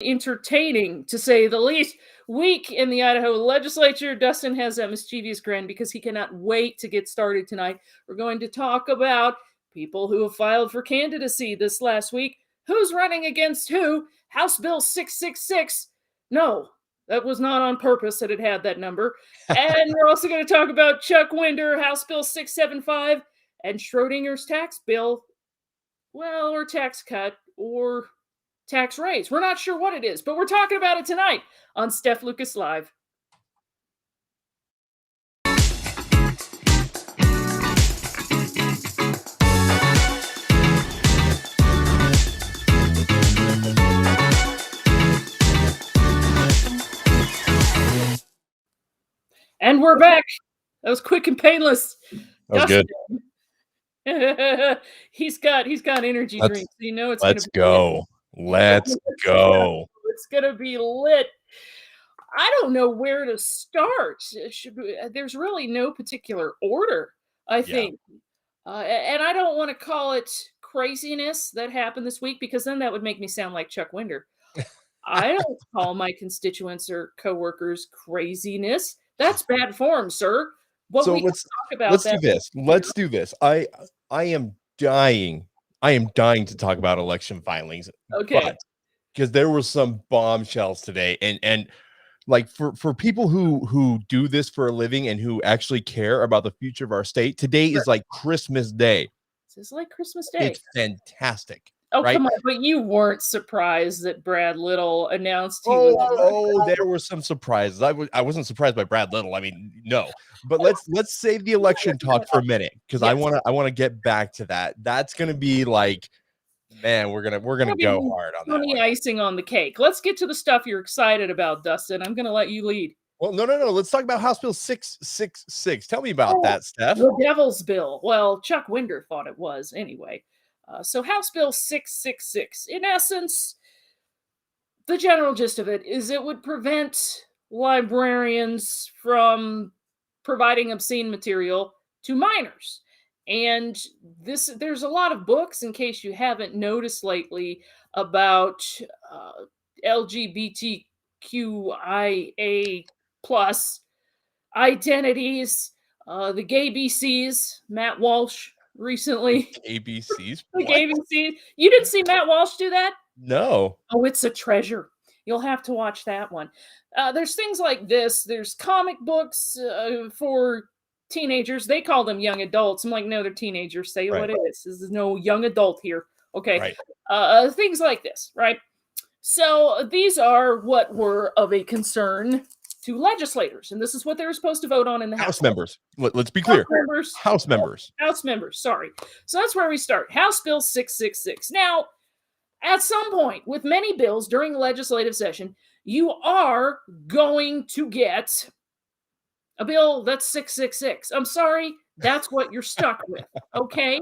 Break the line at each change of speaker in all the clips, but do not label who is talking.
entertaining, to say the least, week in the Idaho legislature. Dustin has that mischievous grin because he cannot wait to get started tonight. We're going to talk about people who have filed for candidacy this last week, who's running against who, House Bill 666. No, that was not on purpose that it had that number. And we're also going to talk about Chuck Winder, House Bill 675, and Schrodinger's tax bill, well, or tax cut, or tax raise. We're not sure what it is, but we're talking about it tonight on Steph Lucas Live. And we're back. That was quick and painless.
That was
good. he's got energy drinks. You know it's
Let's go. Let's go.
It's gonna be lit. I don't know where to start. There's really no particular order, I think. And I don't want to call it craziness that happened this week, because then that would make me sound like Chuck Winder. I don't call my constituents or coworkers craziness. That's bad form, sir.
So let's do this. Let's do this. I am dying to talk about election filings.
Okay.
Because there were some bombshells today, and like for people who do this for a living and who actually care about the future of our state, today is like Christmas Day.
This is like Christmas Day.
It's fantastic.
Oh,
right?
Come on, but you weren't surprised that Brad Little announced he
was... there were some surprises. I wasn't surprised by Brad Little. I mean, no. But let's save the election talk for a minute, because I want to get back to that. That's going to be like, man, we're gonna go hard on that.
The icing on the cake. Let's get to the stuff you're excited about, Dustin. I'm going to let you lead.
Well, no. Let's talk about House Bill 666. Tell me about that, Steph.
The devil's bill. Well, Chuck Winder thought it was anyway. So House Bill 666, in essence, the general gist of it is it would prevent librarians from providing obscene material to minors. And there's a lot of books, in case you haven't noticed lately, about LGBTQIA plus identities, the gay BCs, Matt Walsh recently.
ABCs?
The ABC. You didn't see Matt Walsh do that?
No.
Oh, it's a treasure. You'll have to watch that one. There's things like this. There's comic books for teenagers. They call them young adults. I'm like, no, they're teenagers. Say what it is. There's no young adult here. Okay. Right. Things like this, right? So these are what were of a concern to legislators, and this is what they were supposed to vote on in the
House members. Let's be clear. House members.
Sorry. So that's where we start. House Bill 666. Now, at some point, with many bills during the legislative session, you are going to get a bill that's 666. I'm sorry, that's what you're stuck with, okay?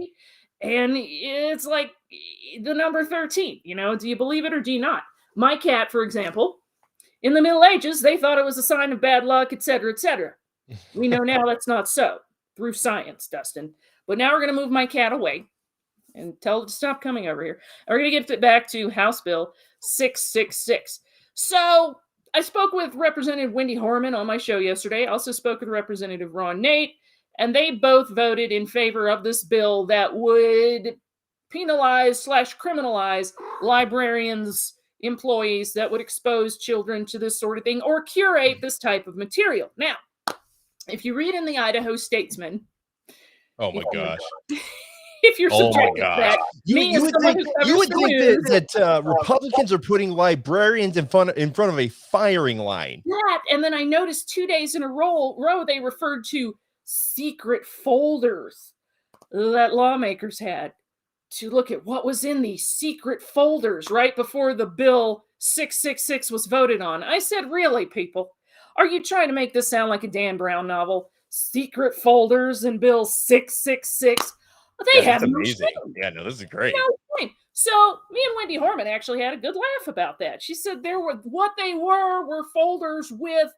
And it's like the number 13, do you believe it or do you not? My cat, for example, in the Middle Ages, they thought it was a sign of bad luck, etc., etc. We know now that's not so, through science, Dustin. But now we're going to move my cat away and tell it to stop coming over here. And we're going to get it back to House Bill 666. So I spoke with Representative Wendy Horman on my show yesterday. I also spoke with Representative Ron Nate, and they both voted in favor of this bill that would penalize/criminalize librarians, employees that would expose children to this sort of thing or curate this type of material. Now, if you read in the Idaho Statesman,
oh my gosh.
If you're subjected to that,
you would think that Republicans are putting librarians in front of a firing line.
That, and then I noticed 2 days in a row they referred to secret folders that lawmakers had to look at what was in these secret folders right before the bill 666 was voted on. I said, really, people? Are you trying to make this sound like a Dan Brown novel? Secret folders in Bill 666? They have no shame.
Yeah, no, this is great.
No shame. So me and Wendy Horman actually had a good laugh about that. She said what they were folders with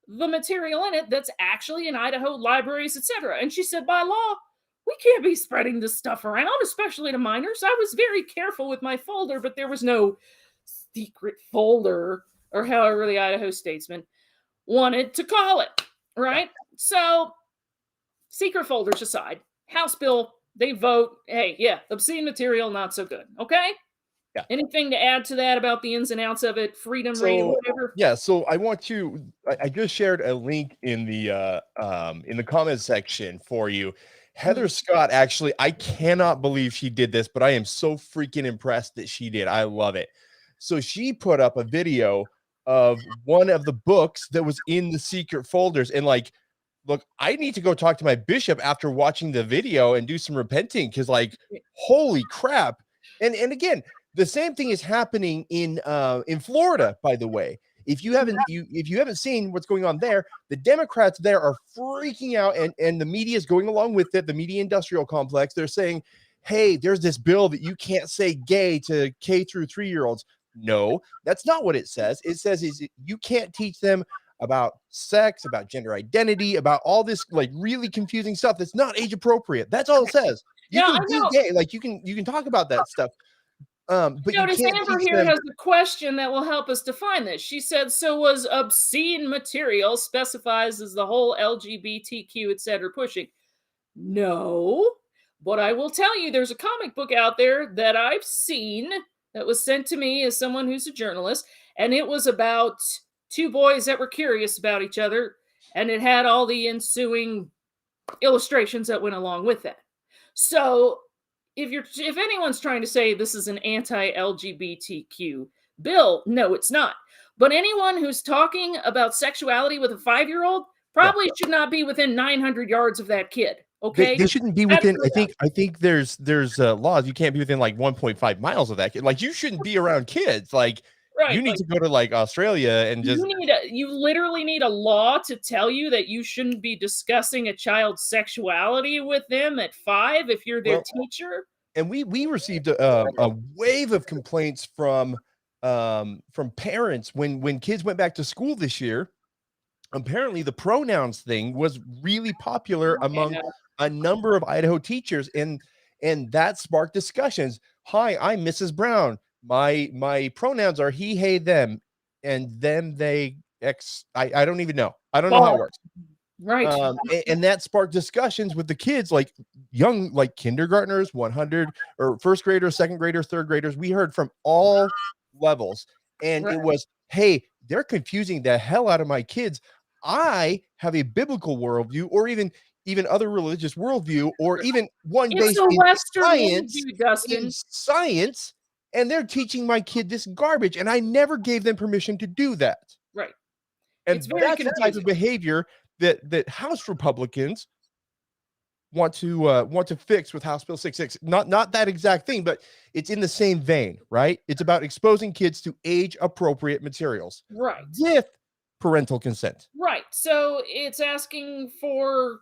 the material in it that's actually in Idaho libraries, etc. And she said, by law, we can't be spreading this stuff around, especially to minors. I was very careful with my folder, but there was no secret folder, or however the Idaho Statesman wanted to call it, right? So, secret folders aside, House bill, they vote, hey, yeah, obscene material, not so good, okay?
Yeah.
Anything to add to that about the ins and outs of it? Freedom, reign, whatever?
Yeah, so I just shared a link in the comment section for you. Heather Scott, actually, I cannot believe she did this, but I am so freaking impressed that she did. I love it. So she put up a video of one of the books that was in the secret folders, and like, look, I need to go talk to my bishop after watching the video and do some repenting, because like, holy crap. And again, the same thing is happening in Florida, by the way. If you haven't seen what's going on there, the Democrats there are freaking out, and the media is going along with it. The media industrial complex, they're saying, hey, there's this bill that you can't say gay to K through 3-year-olds. No, that's not what it says. It says you can't teach them about sex, about gender identity, about all this like really confusing stuff that's not age appropriate. That's all it says. You can be gay, like you can talk about that stuff. But
notice Amber here has a question that will help us define this. She said, so was obscene material specifies as the whole LGBTQ, etc. pushing? No, but I will tell you, there's a comic book out there that I've seen that was sent to me as someone who's a journalist, and it was about two boys that were curious about each other, and it had all the ensuing illustrations that went along with that. So if anyone's trying to say this is an anti-LGBTQ bill, no, it's not. But anyone who's talking about sexuality with a 5-year-old probably should not be within 900 yards of that kid. Okay,
they shouldn't be within. I think there's laws. You can't be within like 1.5 miles of that kid. Like, you shouldn't be around kids. Like, you need to go to like Australia and just.
You literally need a law to tell you that you shouldn't be discussing a child's sexuality with them at 5 if you're their teacher.
And we received a wave of complaints from parents when kids went back to school this year. Apparently, the pronouns thing was really popular among a number of Idaho teachers, and that sparked discussions. Hi, I'm Mrs. Brown. My pronouns are he, hey, them, and them, they, X. I don't even know. I don't know how it works.
Right.
And that sparked discussions with the kids, like young, like kindergartners, 100 or first graders, second graders, third graders. We heard from all levels, and it was, hey, they're confusing the hell out of my kids. I have a biblical worldview, or even other religious worldview, or even one based in science, and they're teaching my kid this garbage, and I never gave them permission to do that.
Right.
And that's the type of behavior that House Republicans want to fix with House Bill 66. Not that exact thing, but it's in the same vein, right? It's about exposing kids to age appropriate materials,
right,
with parental consent.
Right. So it's asking for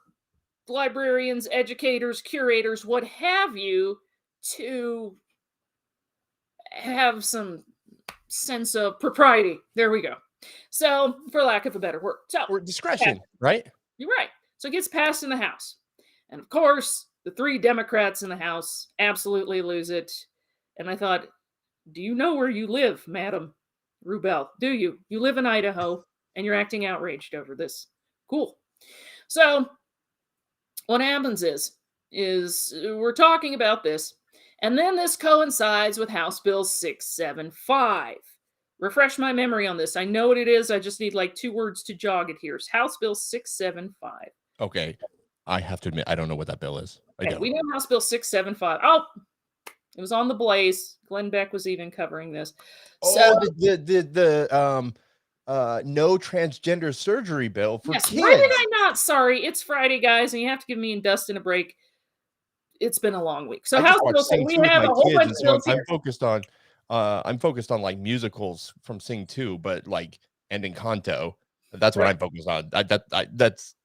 librarians, educators, curators, what have you, to have some sense of propriety. There we go. So, for lack of a better word. So,
or discretion, right?
You're right. So it gets passed in the House. And of course, the 3 Democrats in the House absolutely lose it. And I thought, do you know where you live, Madam Rubel? Do you? You live in Idaho, and you're acting outraged over this. Cool. So what happens is we're talking about this, and then this coincides with House Bill 675. Refresh my memory on this. I know what it is. I just need like 2 words to jog it here. It's House Bill 675.
Okay. I have to admit, I don't know what that bill is.
Okay, we know House Bill 675. Oh, it was on the Blaze. Glenn Beck was even covering this.
So, the no transgender surgery bill for kids.
Why did I not? Sorry, it's Friday, guys, and you have to give me and Dustin a break. It's been a long week. So House Bill, we have a whole bunch of bills here.
I'm focused on like musicals from Sing 2, but like and Encanto. That's what I'm focused on. That's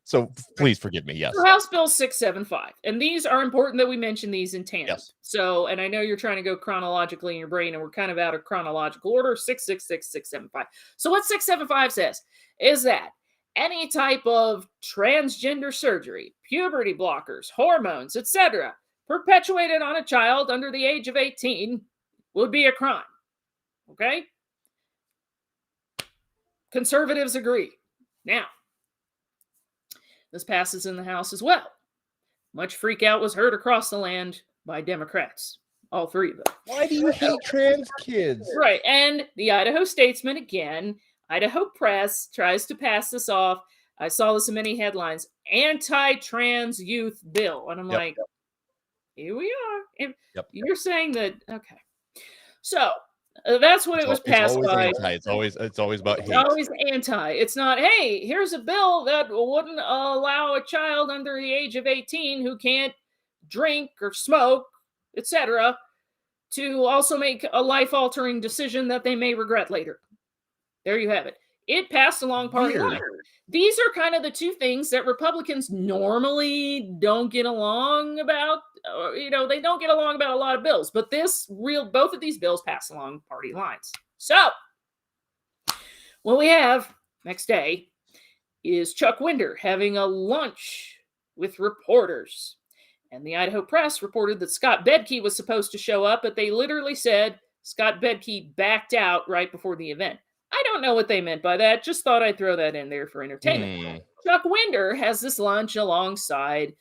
so please forgive me. Yes.
So House Bill 675. And these are important that we mention these in tandem. Yes. So, and I know you're trying to go chronologically in your brain, and we're kind of out of chronological order. 666, 675. So what 675 says is that any type of transgender surgery, puberty blockers, hormones, etc., perpetuated on a child under the age of 18 would be a crime. Okay? Conservatives agree. Now, this passes in the House as well. Much freak out was heard across the land by Democrats. All three of them.
Why do you hate trans kids?
Right. And the Idaho Statesman, again, Idaho Press tries to pass this off. I saw this in many headlines. Anti-trans youth bill. And I'm like, here we are. You're saying that, okay. So that's what it was passed by.
It's always about hate.
It's always anti. It's not, hey, here's a bill that wouldn't allow a child under the age of 18 who can't drink or smoke, etc., to also make a life-altering decision that they may regret later. There you have it. It passed along party line. These are kind of the two things that Republicans normally don't get along about. They don't get along about a lot of bills, but both of these bills pass along party lines. So, what we have next day is Chuck Winder having a lunch with reporters. And the Idaho Press reported that Scott Bedke was supposed to show up, but they literally said Scott Bedke backed out right before the event. I don't know what they meant by that. Just thought I'd throw that in there for entertainment. Chuck Winder has this lunch alongside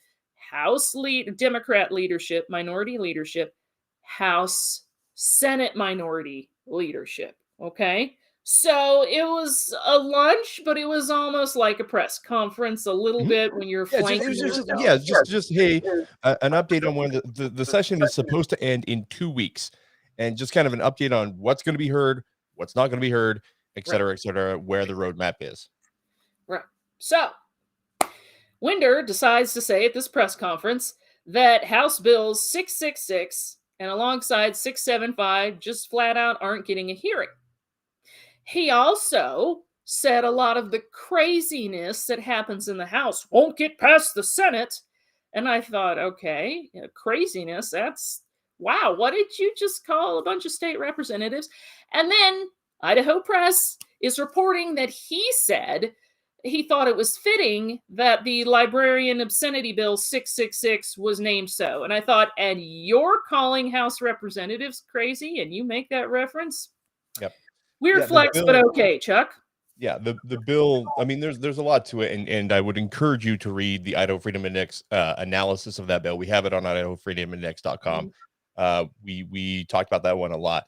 House Democrat leadership, minority leadership, House Senate minority leadership. Okay? So it was a lunch, but it was almost like a press conference a little bit when you're flanking.
Just hey, an update on when the session is supposed to end in 2 weeks, and just kind of an update on what's going to be heard, what's not going to be heard, et cetera, where the roadmap is.
Right. So Winder decides to say at this press conference that House Bills 666 and alongside 675 just flat out aren't getting a hearing. He also said a lot of the craziness that happens in the House won't get past the Senate. And I thought, okay, craziness, that's, wow, what did you just call a bunch of state representatives? And then Idaho Press is reporting that he said he thought it was fitting that the librarian obscenity bill 666 was named so. And I thought, and you're calling House representatives crazy and you make that reference?
Yep.
Weird flex, but okay, Chuck.
Yeah, the bill, I mean, there's a lot to it, and I would encourage you to read the Idaho Freedom Index analysis of that bill. We have it on IdahoFreedomIndex.com. We talked about that one a lot.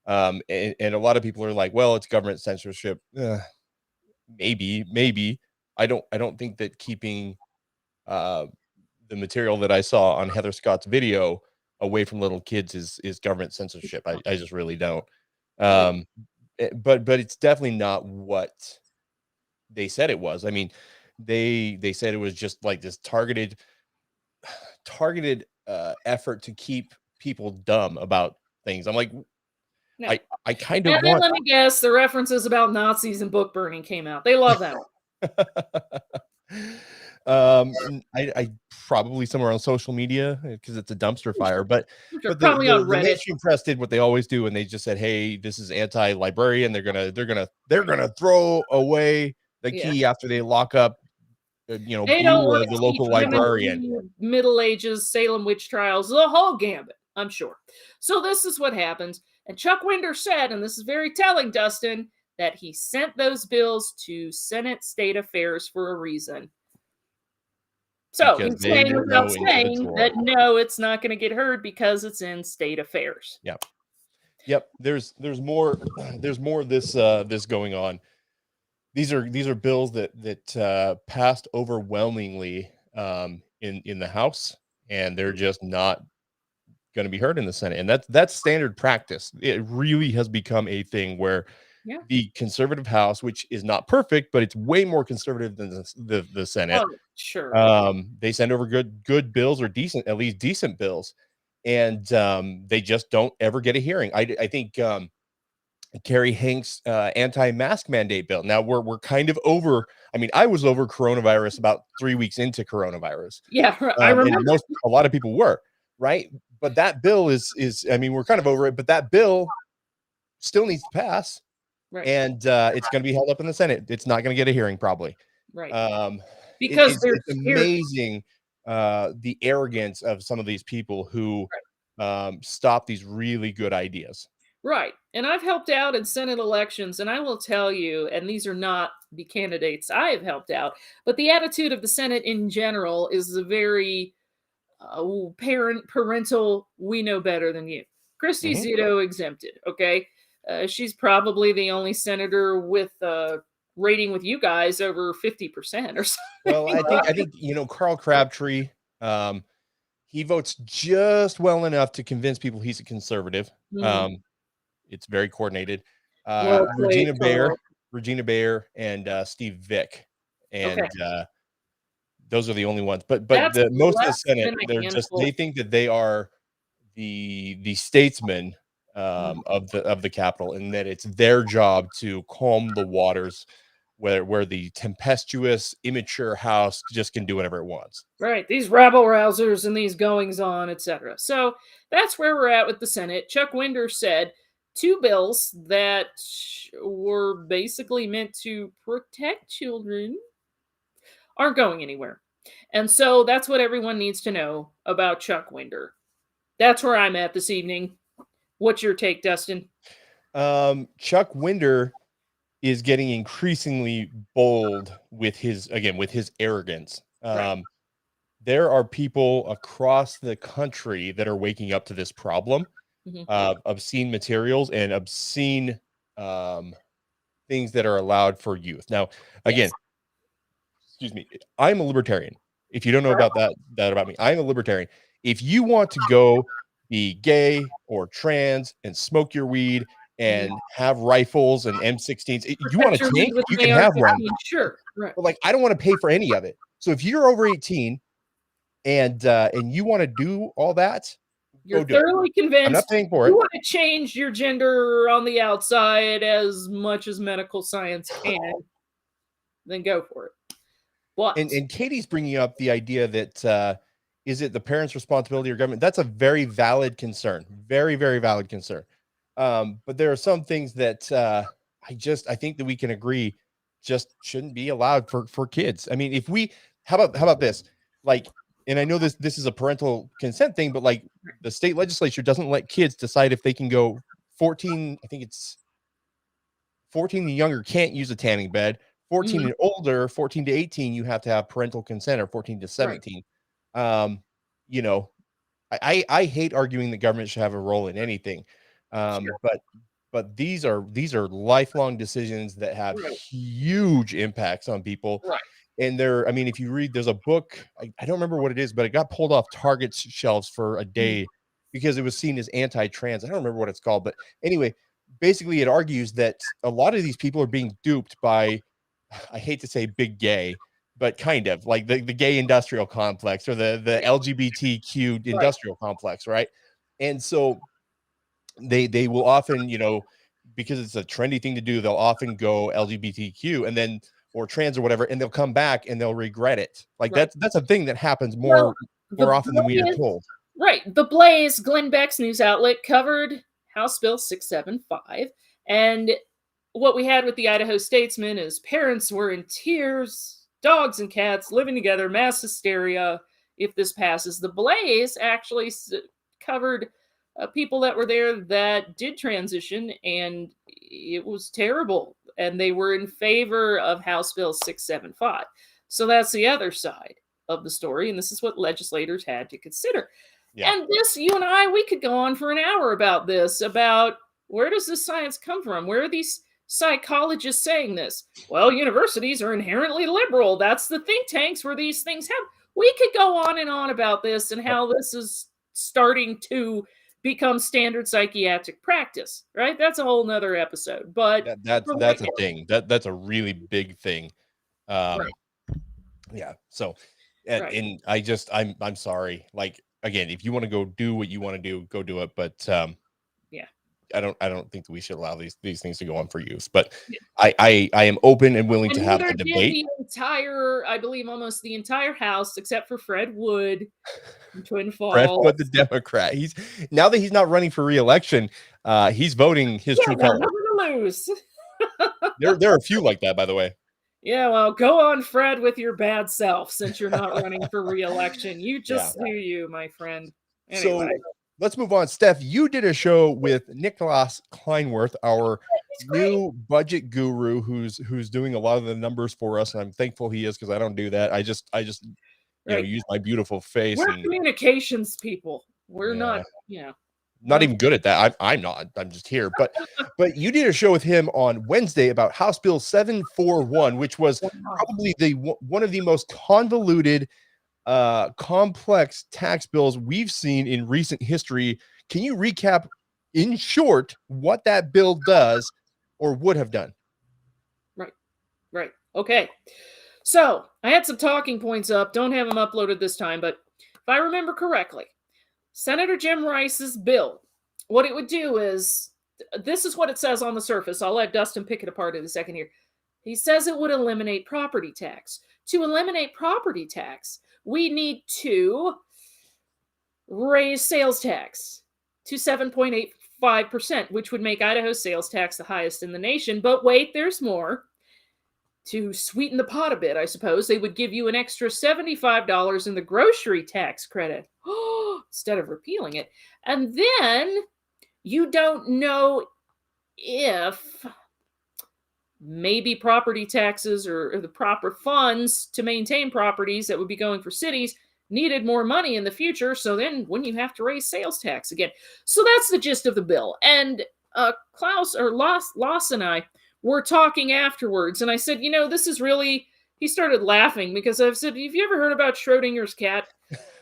And a lot of people are like, well, it's government censorship. Maybe. I don't think that keeping the material that I saw on Heather Scott's video away from little kids is government censorship. I just really don't. But it's definitely not what they said it was. I mean, they said it was just like this targeted effort to keep people dumb about things. I'm like, no. I kind of want.
Let me guess, the references about Nazis and book burning came out. They love that.
I probably somewhere on social media because it's a dumpster fire, but
probably on Reddit.
The mainstream press did what they always do, and they just said, "Hey, this is anti-librarian. They're gonna throw away the key after they lock up,
they don't want
the local librarian."
Middle Ages, Salem witch trials, the whole gambit, I'm sure. So this is what happens, and Chuck Winder said, and this is very telling, Dustin, that he sent those bills to Senate State Affairs for a reason. So he's saying without saying that no, it's not going to get heard because it's in state affairs.
Yep. There's more of this going on. These are bills that passed overwhelmingly in the House, and they're just not going to be heard in the Senate. And that's standard practice. It really has become a thing where the conservative House, which is not perfect, but it's way more conservative than the Senate.
Oh, sure.
They send over good bills or at least decent bills, and they just don't ever get a hearing. I think Carrie Hank's anti-mask mandate bill. Now we're kind of over. I mean, I was over coronavirus about 3 weeks into coronavirus.
Yeah, I remember.
A lot of people were, right? But that bill is. I mean, we're kind of over it, but that bill still needs to pass. Right. And it's going to be held up in the Senate. It's not going to get a hearing, probably.
Right. Because
it's amazing the arrogance of some of these people who stop these really good ideas.
Right. And I've helped out in Senate elections, and I will tell you, and these are not the candidates I have helped out, but the attitude of the Senate in general is a very parental, we know better than you. Christy Zito exempted, okay? She's probably the only senator with rating with you guys over 50% or something.
Well, I think Carl Crabtree, he votes just well enough to convince people he's a conservative. It's very coordinated. Regina Bayer, and Steve Vick, and those are the only ones. But most of the Senate, they think that they are the statesmen of the Capitol, and that it's their job to calm the waters, where the tempestuous, immature House just can do whatever it wants.
Right, these rabble rousers and these goings on, etc. So that's where we're at with the Senate. Chuck Winder said 2 bills that were basically meant to protect children aren't going anywhere. And so that's what everyone needs to know about Chuck Winder. That's where I'm at this evening. What's your take, Dustin?
Chuck Winder is getting increasingly bold with his arrogance.
Right.
There are people across the country that are waking up to this problem of obscene materials and obscene things that are allowed for youth. Now, again, excuse me, I'm a libertarian. If you don't know about that about me, I'm a libertarian. If you want to go be gay or trans and smoke your weed and have rifles and M16s, you want a tank, you can have one.
Sure, right.
But I don't want to pay for any of it. So if you're over 18 and you want to do all that,
you're thoroughly convinced
I'm not paying for it.
You want to change your gender on the outside as much as medical science can, then go for it. What?
And Katie's bringing up the idea that is it the parents' responsibility or government? That's a very valid concern. Very, very valid concern. But there are some things that I think that we can agree just shouldn't be allowed for kids. I mean, how about this? And I know this is a parental consent thing, but the state legislature doesn't let kids decide if they can go 14. I think it's 14 and younger can't use a tanning bed. 14 and older, 14 to 18, you have to have parental consent, or 14 to 17. Right. I hate arguing the government should have a role in anything. But these are lifelong decisions that have huge impacts on people.
Right.
And if you read, there's a book, I don't remember what it is, but it got pulled off Target's shelves for a day because it was seen as anti-trans. I don't remember what it's called, but anyway, basically it argues that a lot of these people are being duped by, I hate to say big gay, but kind of like the gay industrial complex, or the LGBTQ industrial complex, right? And so they will often, because it's a trendy thing to do, they'll often go LGBTQ and then, or trans or whatever, and they'll come back and they'll regret it. That's a thing that happens more often than we are told.
Right. The Blaze, Glenn Beck's news outlet, covered House Bill 675, and what we had with the Idaho Statesman is parents were in tears, dogs and cats living together, mass hysteria if this passes. The Blaze actually covered people that were there that did transition, and it was terrible. And they were in favor of House Bill 675. So that's the other side of the story, and this is what legislators had to consider. Yeah. And this, you and I, we could go on for an hour about this, about where does this science come from? Where are these psychologists saying this? Well, universities are inherently liberal. That's the think tanks where these things happen. We could go on and on about this and how this is starting to become standard psychiatric practice, right? That's a whole nother episode. But
that's a thing. That's a really big thing. Yeah. So, and I'm sorry. Again, if you want to go do what you want to do, go do it. But I don't think that we should allow these things to go on for use. But I am open and willing to have the debate.
I believe almost the entire House, except for Fred Wood, Twin Falls.
Fred Wood, the Democrat. Now that he's not running for re-election, he's voting his true color.
We're gonna lose.
There are a few like that, by the way.
Yeah, well, go on, Fred, with your bad self, since you're not running for re-election. You just do you, my friend. Anyway.
So let's move on. Steph, you did a show with Nichols Kleinworth, our new budget guru, who's doing a lot of the numbers for us, and I'm thankful he is because I don't do that. I just use my beautiful face.
We're communications people. We're not,
not even good at that. I'm not. I'm just here. But you did a show with him on Wednesday about House Bill 741, which was probably one of the most convoluted, complex tax bills we've seen in recent history. Can you recap, in short, what that bill does or would have done?
Right. Okay. So I had some talking points up. Don't have them uploaded this time, but if I remember correctly, Senator Jim Rice's bill, what it would do is, this is what it says on the surface. I'll let Dustin pick it apart in a second here. He says it would eliminate property tax. To eliminate property tax, we need to raise sales tax to 7.85%, which would make Idaho's sales tax the highest in the nation. But wait, there's more. To sweeten the pot a bit, I suppose, they would give you an extra $75 in the grocery tax credit instead of repealing it. And then you don't know if maybe property taxes or the proper funds to maintain properties that would be going for cities needed more money in the future. So then when you have to raise sales tax again. So that's the gist of the bill. And Loss and I were talking afterwards, and I said, this is really, he started laughing because I've said, have you ever heard about Schrodinger's cat?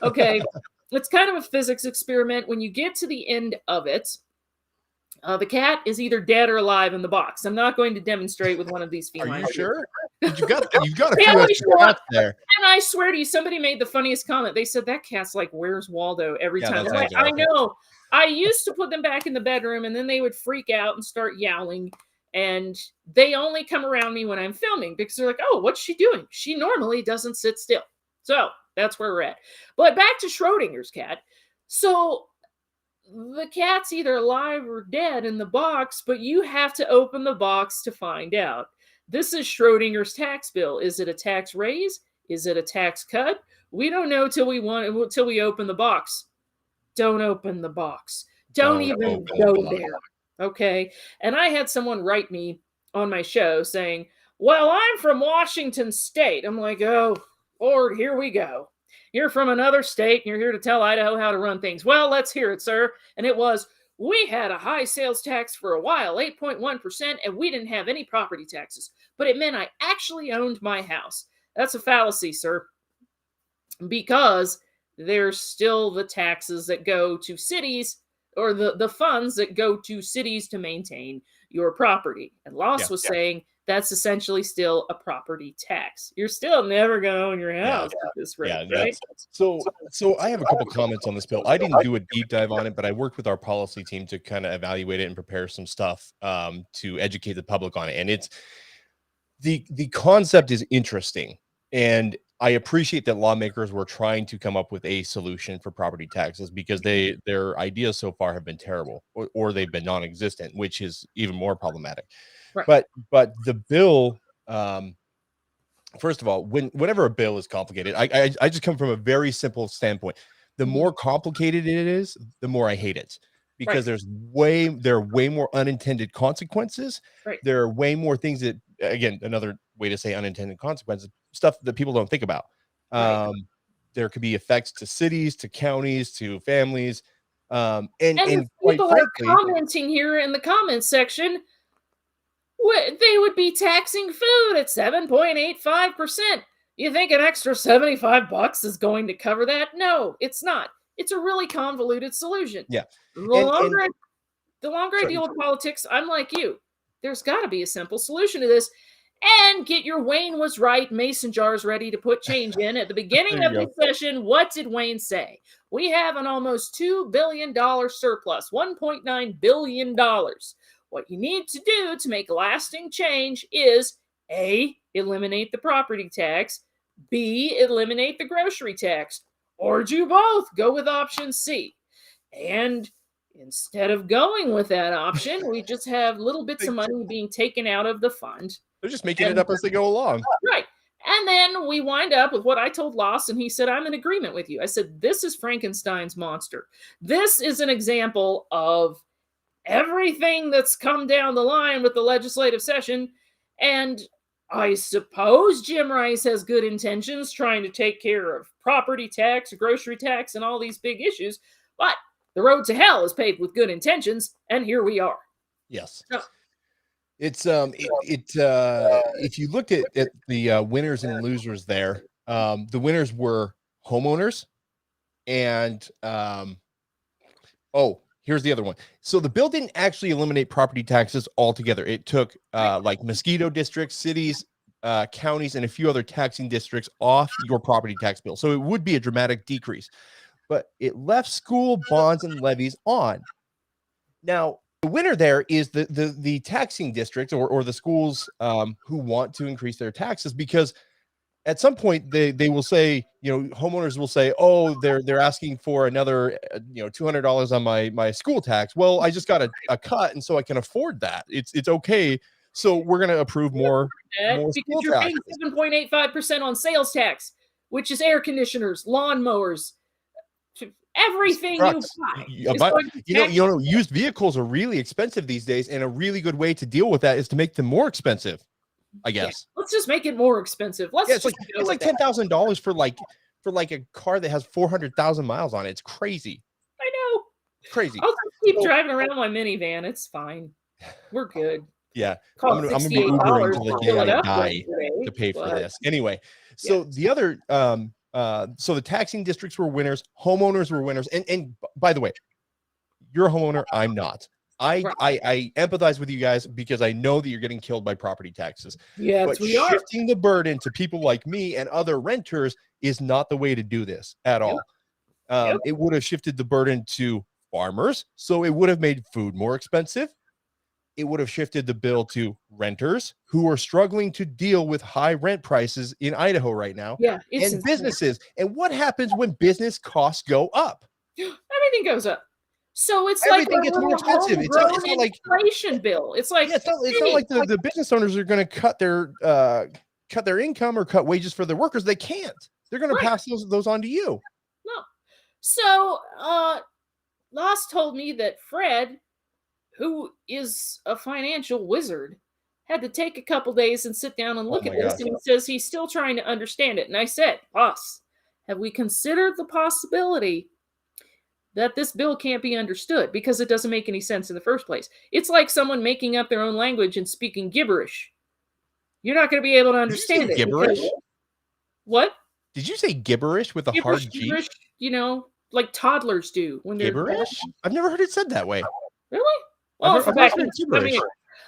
Okay, it's kind of a physics experiment. When you get to the end of it, the cat is either dead or alive in the box. I'm not going to demonstrate with one of these felines.
Are you sure? You've got a few extra cats there.
And I swear to you, somebody made the funniest comment. They said, that cat's like, where's Waldo every time. I'm like, I know. I used to put them back in the bedroom, and then they would freak out and start yowling. And they only come around me when I'm filming because they're like, oh, what's she doing? She normally doesn't sit still. So that's where we're at. But back to Schrodinger's cat. So the cat's either alive or dead in the box, but you have to open the box to find out. This is Schrodinger's tax bill. Is it a tax raise? Is it a tax cut? We don't know till we open the box. Don't open the box. Don't even go there. Okay. And I had someone write me on my show saying, well, I'm from Washington State. I'm like, oh, Lord, here we go. You're from another state and you're here to tell Idaho how to run things. Well, let's hear it, sir. And it was, we had a high sales tax for a while, 8.1%, and we didn't have any property taxes. But it meant I actually owned my house. That's a fallacy, sir. Because there's still the taxes that go to cities, or the funds that go to cities to maintain your property. And Loss was saying that's essentially still a property tax. You're still never going to own your house at this rate, right?
So I have a couple comments on this bill. I didn't do a deep dive on it, but I worked with our policy team to kind of evaluate it and prepare some stuff to educate the public on it. And it's the concept is interesting. And I appreciate that lawmakers were trying to come up with a solution for property taxes because their ideas so far have been terrible or they've been non-existent, which is even more problematic. Right. But the bill, first of all, whenever a bill is complicated, I just come from a very simple standpoint. The more complicated it is, the more I hate it because there are way more unintended consequences. Right. There are way more things that, again, another way to say unintended consequences, stuff that people don't think about. There could be effects to cities, to counties, to families. And
people are commenting here in the comments section, they would be taxing food at 7.85%. You think an extra $75 is going to cover that? No, it's not. It's a really convoluted solution. Yeah. The longer I deal with politics, I'm like you. There's got to be a simple solution to this. And get your Wayne was right mason jars ready to put change in. At the beginning of the session, what did Wayne say? We have an almost $2 billion surplus, $1.9 billion. What you need to do to make lasting change is A, eliminate the property tax, B, eliminate the grocery tax, or do both. Go with option C. And instead of going with that option, we just have little bits of money being taken out of the fund.
They're just making it up as they go along.
Right. And then we wind up with what I told Loss, and he said, I'm in agreement with you. I said, this is Frankenstein's monster. This is an example of everything that's come down the line with the legislative session. And I suppose Jim Rice has good intentions trying to take care of property tax, grocery tax, and all these big issues. But the road to hell is paved with good intentions, and here we are.
Yes.
So,
It's if you looked at the winners and losers there, the winners were homeowners and here's the other one. So the bill didn't actually eliminate property taxes altogether. It took like mosquito districts, cities, counties, and a few other taxing districts off your property tax bill. So it would be a dramatic decrease, but it left school bonds and levies on. Now, the winner there is the taxing districts or the schools who want to increase their taxes, because at some point they will say, homeowners will say, oh, they're asking for another $200 on my school tax. Well, I just got a cut, and so I can afford that. It's okay. So we're going to approve more
because you're paying 7.85% on sales tax, which is air conditioners, lawnmowers, everything you buy.
Used vehicles are really expensive these days, and a really good way to deal with that is to make them more expensive, I guess.
Yeah, let's just make it more expensive. It's like
$10,000 for like a car that has 400,000 miles on it. It's crazy.
I know.
Crazy.
I'll just keep driving around my minivan. It's fine. We're good.
Yeah. I'm gonna be Ubering until the day I die to pay for this. Anyway, so the other so the taxing districts were winners, homeowners were winners, and by the way, you're a homeowner, I'm not. I empathize with you guys because I know that you're getting killed by property taxes.
Yes,
but shifting the burden to people like me and other renters is not the way to do this at all. It would have shifted the burden to farmers, so it would have made food more expensive. It would have shifted the bill to renters who are struggling to deal with high rent prices in Idaho right now.
Yeah,
and businesses. And what happens when business costs go up?
Everything goes up. So it's
everything gets more expensive. It's not like
inflation bill. It's like
it's not like the business owners are going to cut their income or cut wages for their workers. They can't. They're going to pass those on to you.
No. So Loss told me that Fred, who is a financial wizard, had to take a couple days and sit down and look at this. And he says he's still trying to understand it. And I said, Boss, have we considered the possibility that this bill can't be understood because it doesn't make any sense in the first place? It's like someone making up their own language and speaking gibberish. You're not going to be able to understand it.
Gibberish?
What?
Did you say gibberish with a hard G?
Gibberish, like toddlers do when they're
gibberish. I've never heard it said that way.
Really? Well,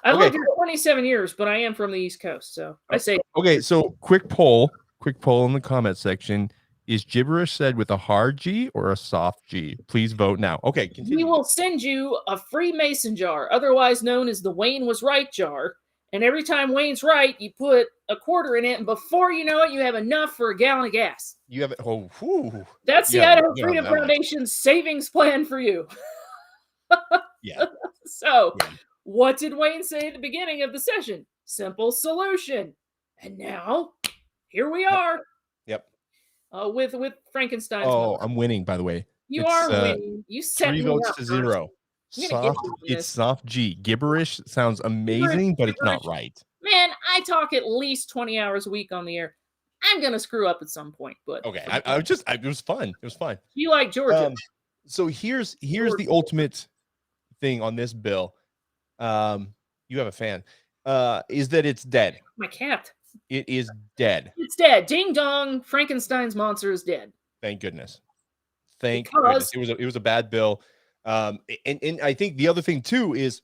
I lived here 27 years, but I am from the East Coast, so I say.
Okay, so quick poll in the comment section. Is gibberish said with a hard G or a soft G? Please vote now. Okay, continue.
We will send you a free mason jar, otherwise known as the Wayne was right jar. And every time Wayne's right, you put a quarter in it, and before you know it, you have enough for a gallon of gas.
You have it.
That's the Idaho Freedom Foundation's savings plan for you.
Yeah.
So, what did Wayne say at the beginning of the session? Simple solution. And now, here we are.
Yep.
With Frankenstein's.
Oh, I'm winning, by the way.
You are winning. You set
3 votes to 0. It's soft G. Gibberish sounds amazing, but it's not right.
Man, I talk at least 20 hours a week on the air. I'm gonna screw up at some point, but
okay. It was fun. It was fun.
You like Georgia?
So here's the ultimate thing on this bill. You have a fan. Is that it's dead.
My cat.
It is dead.
It's dead. Ding dong. Frankenstein's monster is dead.
Thank goodness. Thank goodness. It was a bad bill. And I think the other thing too is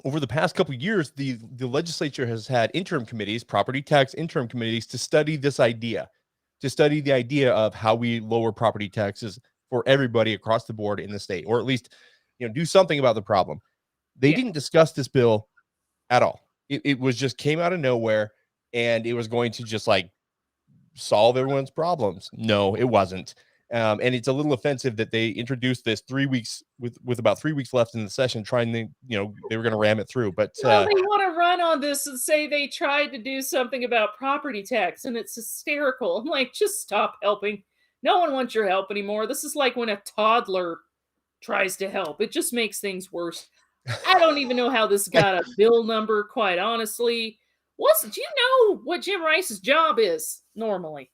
over the past couple of years, the legislature has had interim committees, property tax interim committees, to study this idea, to study the idea of how we lower property taxes for everybody across the board in the state, or at least, do something about the problem. They didn't discuss this bill at all. It was just came out of nowhere, and it was going to just like solve everyone's problems. No, it wasn't. And it's a little offensive that they introduced this 3 weeks with about 3 weeks left in the session, trying to, they were going to ram it through. But
they want to run on this and say they tried to do something about property tax, and it's hysterical. I'm like, just stop helping. No one wants your help anymore. This is like when a toddler tries to help. It just makes things worse. I don't even know how this got a bill number, quite honestly. Do you know what Jim Rice's job is normally?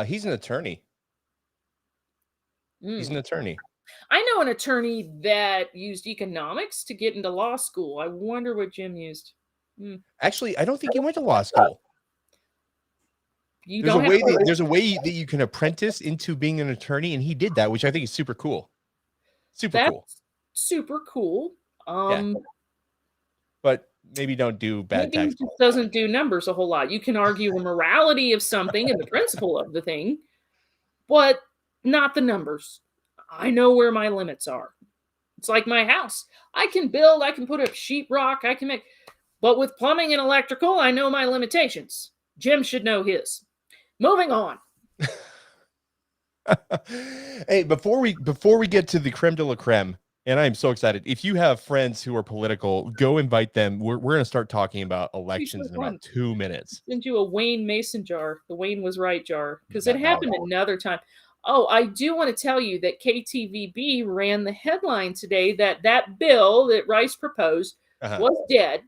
He's an attorney. He's an attorney.
I know an attorney that used economics to get into law school. I wonder what Jim used.
Actually, I don't think he went to law school. There's a way that you can apprentice into being an attorney, and he did that, which I think is super cool.
Super cool.
Yeah. But maybe don't do bad tax.
He doesn't do numbers a whole lot. You can argue the morality of something and the principle of the thing, but not the numbers. I know where my limits are. It's like my house. I can build, I can put up sheetrock, but with plumbing and electrical, I know my limitations. Jim should know his. Moving on.
Hey, before we get to the creme de la creme, and I'm so excited. If you have friends who are political, go invite them. We're going to start talking about elections in about 2 minutes.
Send you a Wayne Mason jar, the Wayne was right jar, because it happened another time. Oh, I do want to tell you that KTVB ran the headline today that bill that Rice proposed was dead,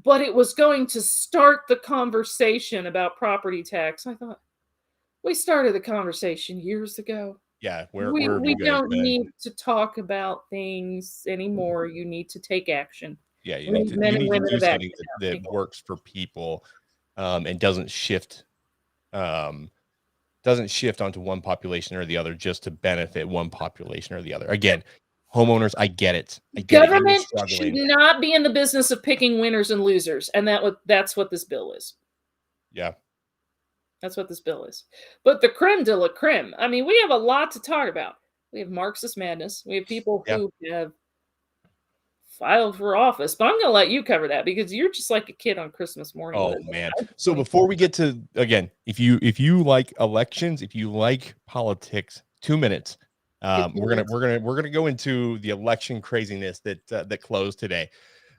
but it was going to start the conversation about property tax. I thought, we started the conversation years ago.
Yeah,
we don't need to talk about things anymore. You need to take action.
Yeah, you need to do something that works for people, and doesn't shift onto one population or the other just to benefit one population or the other. Again, homeowners, I get it.
Government should not be in the business of picking winners and losers, and that's what this bill is.
Yeah.
That's what this bill is. But the creme de la creme, I mean, we have a lot to talk about. We have Marxist madness. We have people who have filed for office. But I'm going to let you cover that because you're just like a kid on Christmas morning.
Oh, man. So before we get to, again, if you like elections, if you like politics, 2 minutes. We're gonna go into the election craziness that closed today.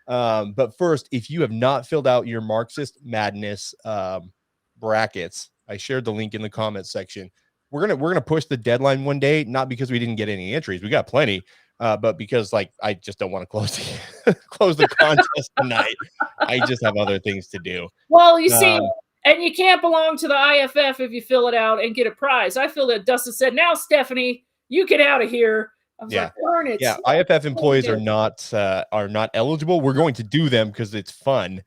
But first, if you have not filled out your Marxist madness brackets, I shared the link in the comments section. We're gonna push the deadline one day, not because we didn't get any entries, we got plenty, but because I just don't want to close the contest tonight. I just have other things to do.
Well, you see, and you can't belong to the IFF if you fill it out and get a prize. I feel that Dustin said, "Now, Stephanie, you get out of here." I was like, darn it.
Yeah, IFF employees are not eligible. We're going to do them because it's fun.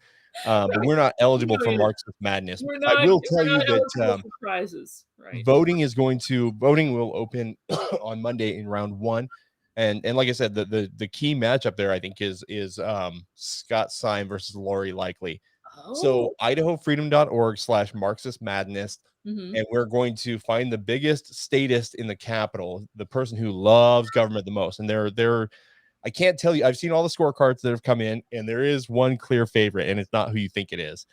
But we're not eligible for Marxist madness. I will tell you that
prizes, right?
voting will open on Monday in round 1. And like I said, the key matchup there, I think, is Scott Syme versus Lori Likely. So idahofreedom.org/Marxist madness. And we're going to find the biggest statist in the Capitol, the person who loves government the most. And they're I can't tell you. I've seen all the scorecards that have come in, and there is one clear favorite, and it's not who you think it is.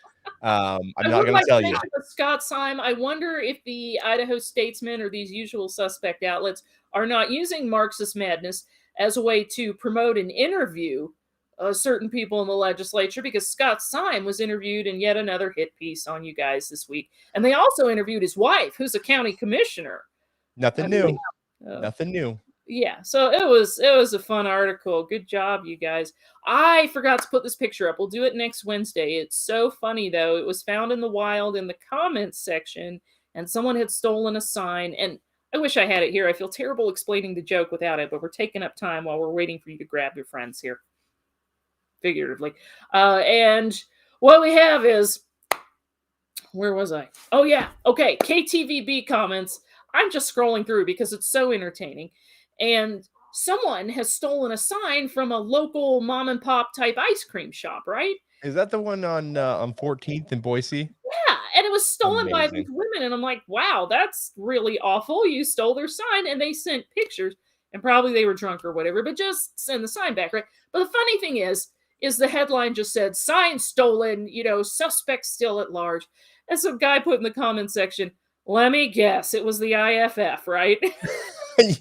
I'm not going to tell you.
Scott Syme, I wonder if the Idaho Statesman or these usual suspect outlets are not using Marxist madness as a way to promote and interview certain people in the legislature, because Scott Syme was interviewed in yet another hit piece on you guys this week. And they also interviewed his wife, who's a county commissioner.
Nothing new. Nothing new.
Yeah, so it was a fun article. Good job, you guys. I forgot to put this picture up. We'll do it next Wednesday. It's so funny, though. It was found in the wild in the comments section, and someone had stolen a sign. And I wish I had it here. I feel terrible explaining the joke without it, but we're taking up time while we're waiting for you to grab your friends here, figuratively. And what we have is, where was I? Oh, yeah. Okay, KTVB comments. I'm just scrolling through because it's so entertaining. And someone has stolen a sign from a local mom and pop type ice cream shop, right?
Is that the one on 14th in Boise?
Yeah, and it was stolen by these women. And I'm like, wow, that's really awful. You stole their sign, and they sent pictures, and probably they were drunk or whatever, but just send the sign back, right? But the funny thing is the headline just said, sign stolen, suspect still at large. And some guy put in the comment section, let me guess, it was the IFF, right?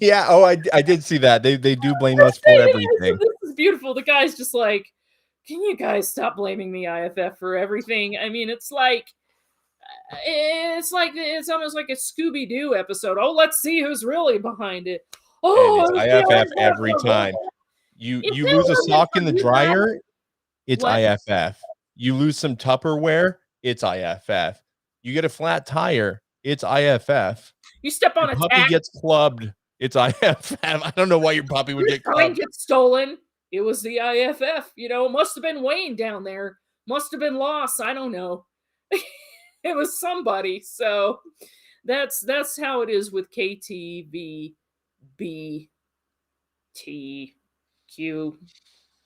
Yeah. Oh, I did see that. They do blame us for everything.
This is beautiful. The guy's just like, can you guys stop blaming the IFF for everything? I mean, it's almost like a Scooby-Doo episode. Oh, let's see who's really behind it. Oh,
And it's IFF every time. You lose a sock in the dryer, it's IFF. You lose some Tupperware, it's IFF. You get a flat tire, it's IFF.
You step on
your
a
puppy
tack,
gets clubbed, it's IFF. I don't know why your puppy would get
sign
clubbed.
gets stolen. It was the IFF. You know, it must have been Wayne down there. Must have been Loss. I don't know. It was somebody. So that's how it is with KTVBTQ.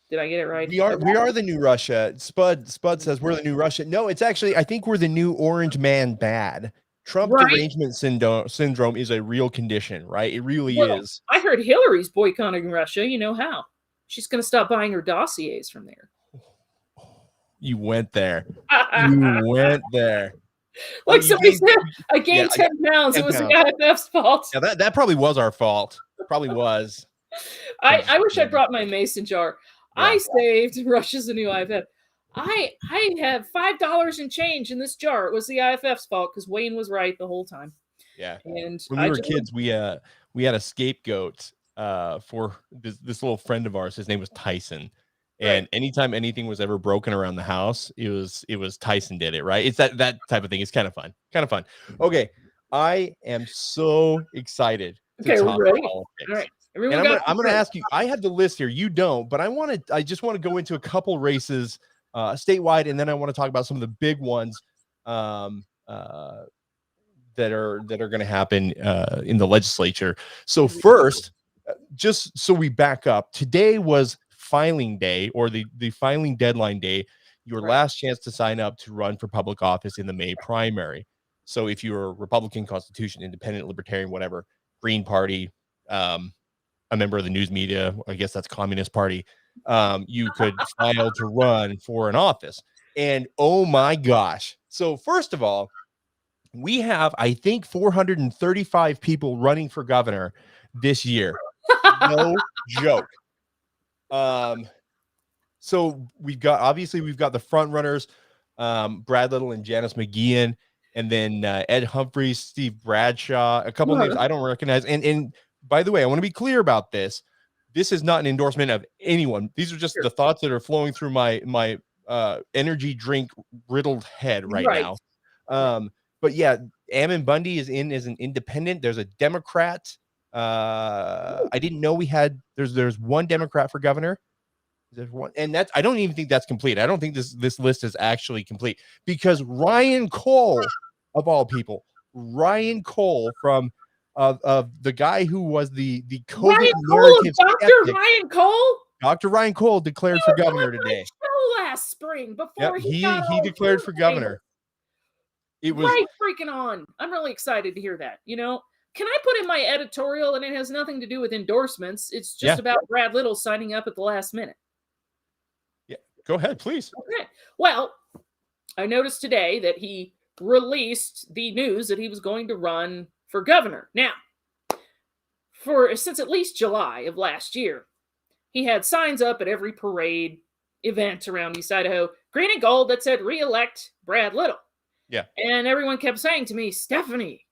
Did I get it right?
We are the new Russia. Spud says we're the new Russia. No, it's actually, I think we're the new Orange Man bad. Trump derangement syndrome is a real condition, right? It really is.
I heard Hillary's boycotting Russia. You know how? She's going to stop buying her dossiers from there.
You went there. You went there.
Like somebody said, I gained 10 pounds. It was the IFF's fault.
Yeah, that probably was our fault. Probably was.
I wish I brought my mason jar. Yeah. I saved Russia's the new IFF. I have $5 in change in this jar. It was the IFF's fault because Wayne was right the whole time.
Yeah.
And
when we were kids, we had a scapegoat for this little friend of ours. His name was Tyson. And anytime anything was ever broken around the house, it was Tyson did it, right? It's that type of thing. It's kind of fun. Okay. I am so excited to talk politics. All right. And I'm going to ask you, I have the list here. You don't, but I just want to go into a couple races statewide, and then I want to talk about some of the big ones that are going to happen in the legislature. So first, just so we back up, today was filing day, or the filing deadline day, your last chance to sign up to run for public office in the May primary. So if you're a Republican, Constitution, Independent, Libertarian, whatever, Green Party, a member of the news media, I guess that's Communist Party, you could file to run for an office. And oh my gosh. So first of all, we have, I think, 435 people running for governor this year. No joke. So we've got the front runners, Brad Little and Janice McGeehan, and then Ed Humphreys, Steve Bradshaw, a couple names I don't recognize. And by the way, I want to be clear about this. This is not an endorsement of anyone. These are just the thoughts that are flowing through my energy drink riddled head right now. But yeah, Ammon Bundy is in as an independent. There's a Democrat. I didn't know there's one Democrat for governor. There's one, and that's, I don't even think that's complete. I don't think this list is actually complete, because Ryan Cole, of all people, Ryan Cole from the guy who was the COVID narrative skeptic, Dr. Ryan Cole declared for governor today.
Last spring, before he
declared for governor. It was
freaking on. I'm really excited to hear that. You know, can I put in my editorial, and it has nothing to do with endorsements? It's just about Brad Little signing up at the last minute.
Yeah, go ahead, please.
Okay. Well, I noticed today that he released the news that he was going to run for governor. Now, since at least July of last year, he had signs up at every parade event around East Idaho, green and gold, that said "Re-elect Brad Little."
Yeah.
And everyone kept saying to me, "Stephanie,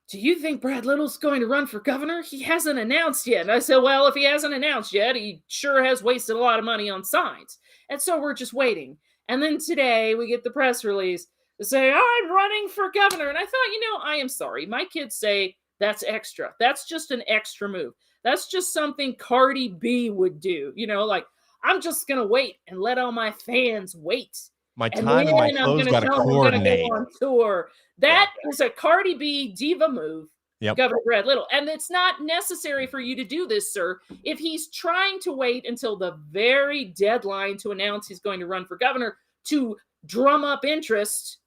do you think Brad Little's going to run for governor? He hasn't announced yet." And I said, well, if he hasn't announced yet, he sure has wasted a lot of money on signs. And so we're just waiting. And then today we get the press release to say, "I'm running for governor." And I thought, I am sorry. My kids say that's extra. That's just an extra move. That's just something Cardi B would do. Like, I'm just going to wait and let all my fans wait.
My time and my clothes got to coordinate.
Go on tour. That is a Cardi B diva move, Governor Brad Little. And it's not necessary for you to do this, sir. If he's trying to wait until the very deadline to announce he's going to run for governor to drum up interest,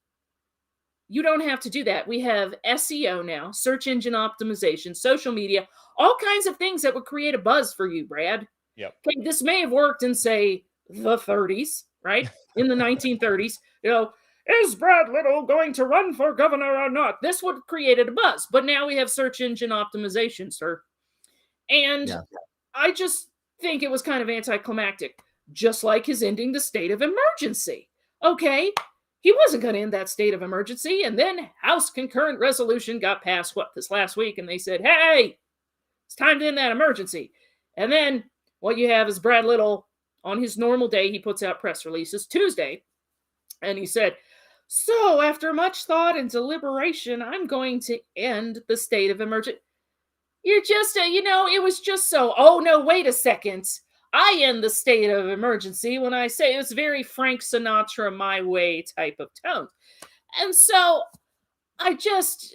you don't have to do that. We have SEO now, search engine optimization, social media, all kinds of things that would create a buzz for you, Brad.
Yep.
Okay, this may have worked in, say, the 30s, right? In the 1930s, is Brad Little going to run for governor or not? This would have created a buzz. But now we have search engine optimization, sir. And I just think it was kind of anticlimactic. just like his ending the state of emergency. Okay, he wasn't going to end that state of emergency, and then House concurrent resolution got passed, this last week, and they said, hey, it's time to end that emergency. And then what you have is Brad Little, on his normal day, he puts out press releases Tuesday, and he said, so after much thought and deliberation, I'm going to end the state of emergency. You're just, it was just so, oh no, wait a second. I end the state of emergency when I say it's very Frank Sinatra, my way type of tone. And so I just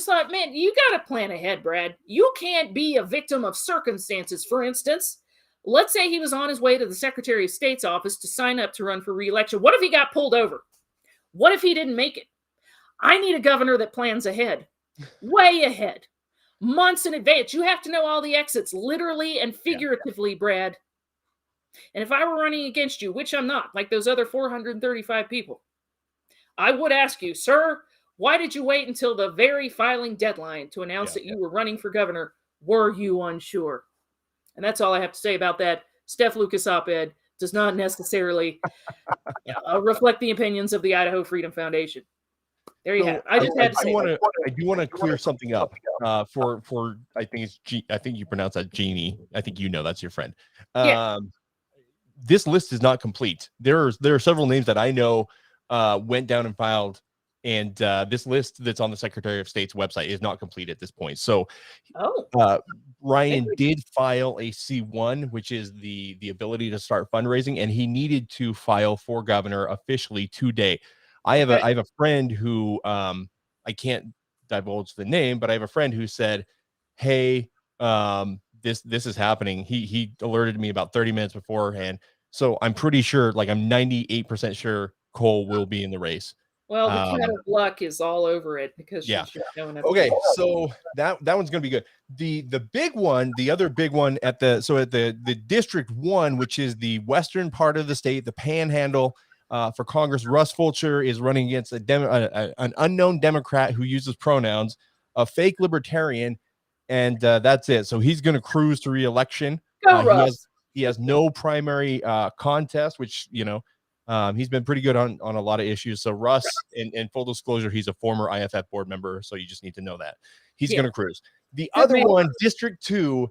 thought, man, you got to plan ahead, Brad. You can't be a victim of circumstances. For instance, let's say he was on his way to the Secretary of State's office to sign up to run for re-election. What if he got pulled over? What if he didn't make it? I need a governor that plans ahead, way ahead. Months in advance. You have to know all the exits, literally and figuratively, Brad. And if I were running against you, which I'm not, like those other 435 people, I would ask you, sir, why did you wait until the very filing deadline to announce that you were running for governor? Were you unsure? And that's all I have to say about that. Steph Lucas op-ed does not necessarily reflect the opinions of the Idaho Freedom Foundation. There you have it. I just had to say.
I do want to clear something up for I think it's I think you pronounce that Jeannie. I think that's your friend. This list is not complete. There are several names that I know went down and filed, and this list that's on the Secretary of State's website is not complete at this point. So, Ryan did file a C1, which is the ability to start fundraising, and he needed to file for governor officially today. I have a friend who I can't divulge the name, but I have a friend who said, "Hey, this is happening." He alerted me about 30 minutes beforehand, so I'm pretty sure, like I'm 98% sure Cole will be in the race.
Well, the cat of luck is all over it because she's just showing up.
Okay, so that one's gonna be good. The big one, the other big one at the District 1, which is the western part of the state, the Panhandle. For Congress, Russ Fulcher is running against an unknown Democrat who uses pronouns, a fake libertarian, and that's it. So he's going to cruise to re-election. He has no primary contest, which he's been pretty good on a lot of issues. So Russ, in full disclosure, he's a former IFF board member, so you just need to know that he's going to cruise. The other one, District 2.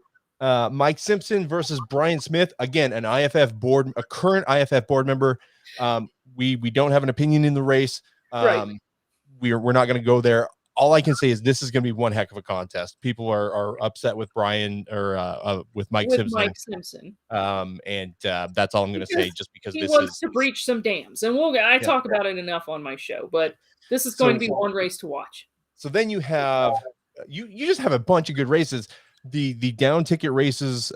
Mike Simpson versus Brian Smith, again, a current IFF board member. We don't have an opinion in the race. We're not going to go there. All I can say is this is going to be one heck of a contest. People are upset with Brian or with Mike Simpson. And that's all I'm going to say, just because
he wants to breach some dams, and I talk about it enough on my show. But this is going to be one race to watch.
So then you have you just have a bunch of good races. The down ticket races,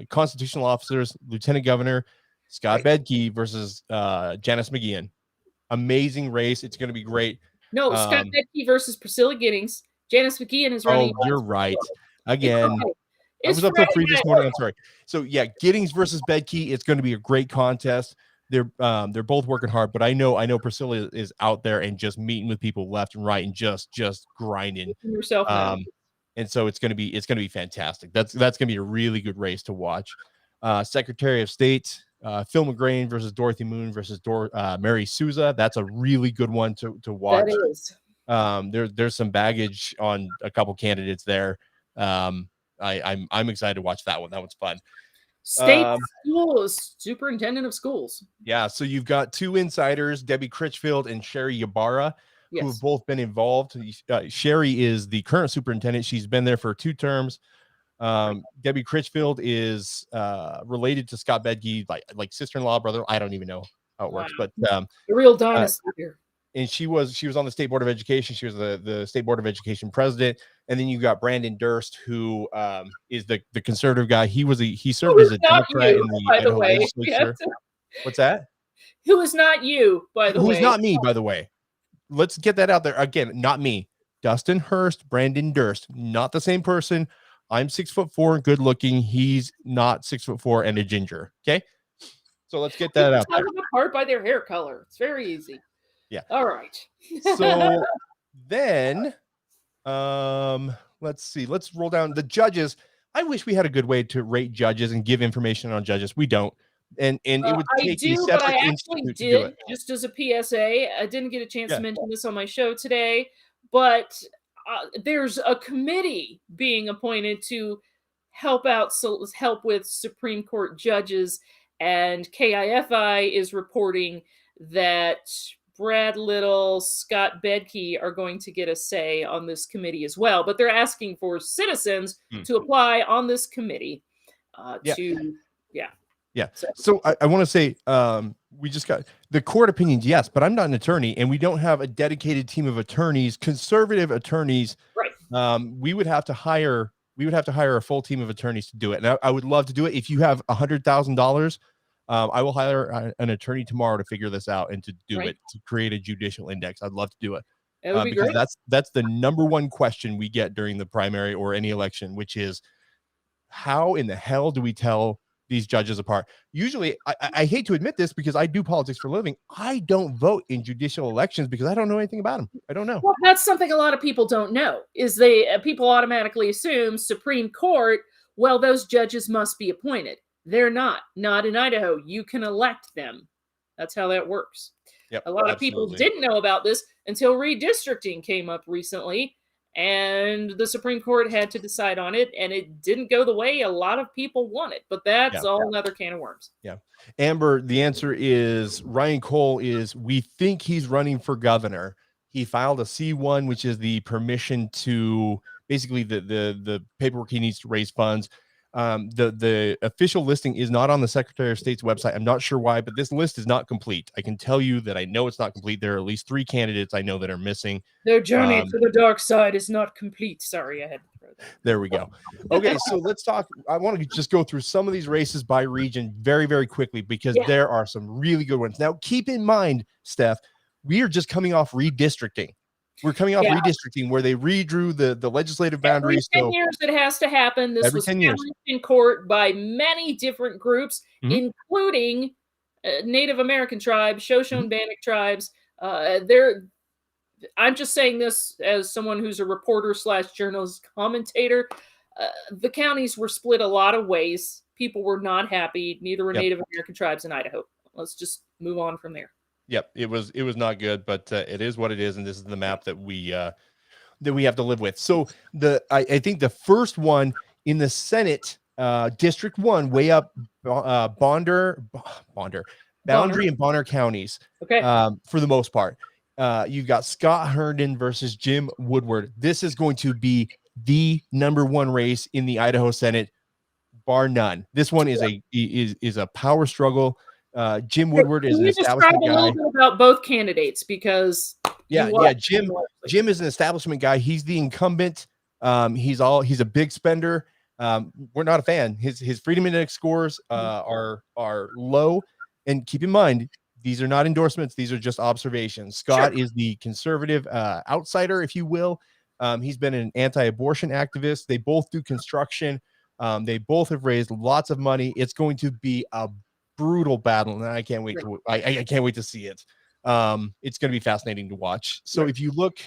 constitutional officers, lieutenant governor Scott Bedke versus Janice McGeehan. Amazing race. It's going to be great.
No, Scott Bedke versus Priscilla Giddings. Janice McGeehan is running.
Oh, you're right. Again, I was up till 3 this morning. I'm sorry. So yeah, Giddings versus Bedke. It's going to be a great contest. They're both working hard, but I know Priscilla is out there and just meeting with people left and right and just grinding. And so it's gonna be fantastic. That's gonna be a really good race to watch. Secretary of State, Phil McGrain versus Dorothy Moon versus Mary Souza. That's a really good one to watch.
That is.
There's some baggage on a couple candidates there. I'm excited to watch that one. That one's fun.
State schools, Superintendent of Schools.
Yeah, so you've got two insiders, Debbie Critchfield and Sherry Ybarra, who have both been involved. Sherry is the current superintendent. She's been there for 2 terms. Debbie Critchfield is related to Scott Bedke, like sister-in-law, brother. I don't even know how it works, but
the real dynasty here.
And she was on the State Board of Education. She was the State Board of Education president. And then you got Brandon Durst, who is the conservative guy. He served as a Democrat in the Idaho legislature. What's that?
Who is not you, by the way?
Who is not me, by the way? Let's get that out there again. Not me. Dustin Hurst, Brandon Durst, not the same person. I'm 6'4" and good looking. He's not 6'4" and a ginger. Okay, so let's get that out there.
Tell them apart by their hair color. It's very easy.
Yeah.
All right.
So then, let's see. Let's roll down the judges. I wish we had a good way to rate judges and give information on judges. We don't. And it would
I
take a
do, but
separate
I actually
institute to do
did,
it.
just as a PSA. I didn't get a chance
Yeah.
to mention this on my show today, but there's a committee being appointed to help with Supreme Court judges, and KIFI is reporting that Brad Little, Scott Bedke are going to get a say on this committee as well, but they're asking for citizens to apply on this committee
Yeah. So I want to say we just got the court opinions, yes, but I'm not an attorney, and we don't have a dedicated team of attorneys, conservative attorneys.
Right.
We would have to hire a full team of attorneys to do it. And I would love to do it. If you have $100,000, I will hire an attorney tomorrow to figure this out and to do it, to create a judicial index. I'd love to do it.
That would be
because
great.
That's the number one question we get during the primary or any election, which is how in the hell do we tell these judges apart? Usually, I hate to admit this because I do politics for a living. I don't vote in judicial elections because I don't know anything about them. I don't know.
Well, that's something a lot of people don't know, is people automatically assume Supreme Court, well, those judges must be appointed. They're not in Idaho. You can elect them. That's how that works.
Yep,
a lot of people didn't know about this until redistricting came up recently, and the Supreme Court had to decide on it, and it didn't go the way a lot of people wanted. But that's another can of worms.
Yeah. Amber, the answer is Ryan Cole we think he's running for governor. He filed a C1, which is the permission to basically the paperwork he needs to raise funds. The official listing is not on the Secretary of State's website. I'm not sure why, but this list is not complete. I can tell you that I know it's not complete. There are at least 3 candidates I know that are missing.
Their journey to the dark side is not complete. Sorry, I had to throw that.
There we go. Okay, so let's talk. I want to just go through some of these races by region very, very quickly because there are some really good ones. Now, keep in mind, Steph, we are just coming off redistricting. We're coming off redistricting where they redrew the legislative boundaries.
Every 10 years it has to happen. This was challenged in court by many different groups, including Native American tribes, Shoshone-Bannock tribes. I'm just saying this as someone who's a reporter / journalist commentator. The counties were split a lot of ways. People were not happy. Neither were Native American tribes in Idaho. Let's just move on from there.
Yep, it was not good, but it is what it is, and this is the map that we have to live with. So I think the first one in the Senate, District 1, way up Boundary and Bonner counties.
Okay.
For the most part, you've got Scott Herndon versus Jim Woodward. This is going to be the number 1 race in the Idaho Senate, bar none. This one is a power struggle. Jim Woodward is an establishment guy. A little bit about
both candidates because
Jim is an establishment guy. He's the incumbent. He's a big spender. We're not a fan. His Freedom Index scores are low, and keep in mind these are not endorsements. These are just observations. Scott is the conservative outsider, if you will. He's been an anti-abortion activist. They both do construction. They both have raised lots of money. It's going to be a brutal battle, and I can't wait to I can't wait to see it. It's going to be fascinating to watch. So if you look,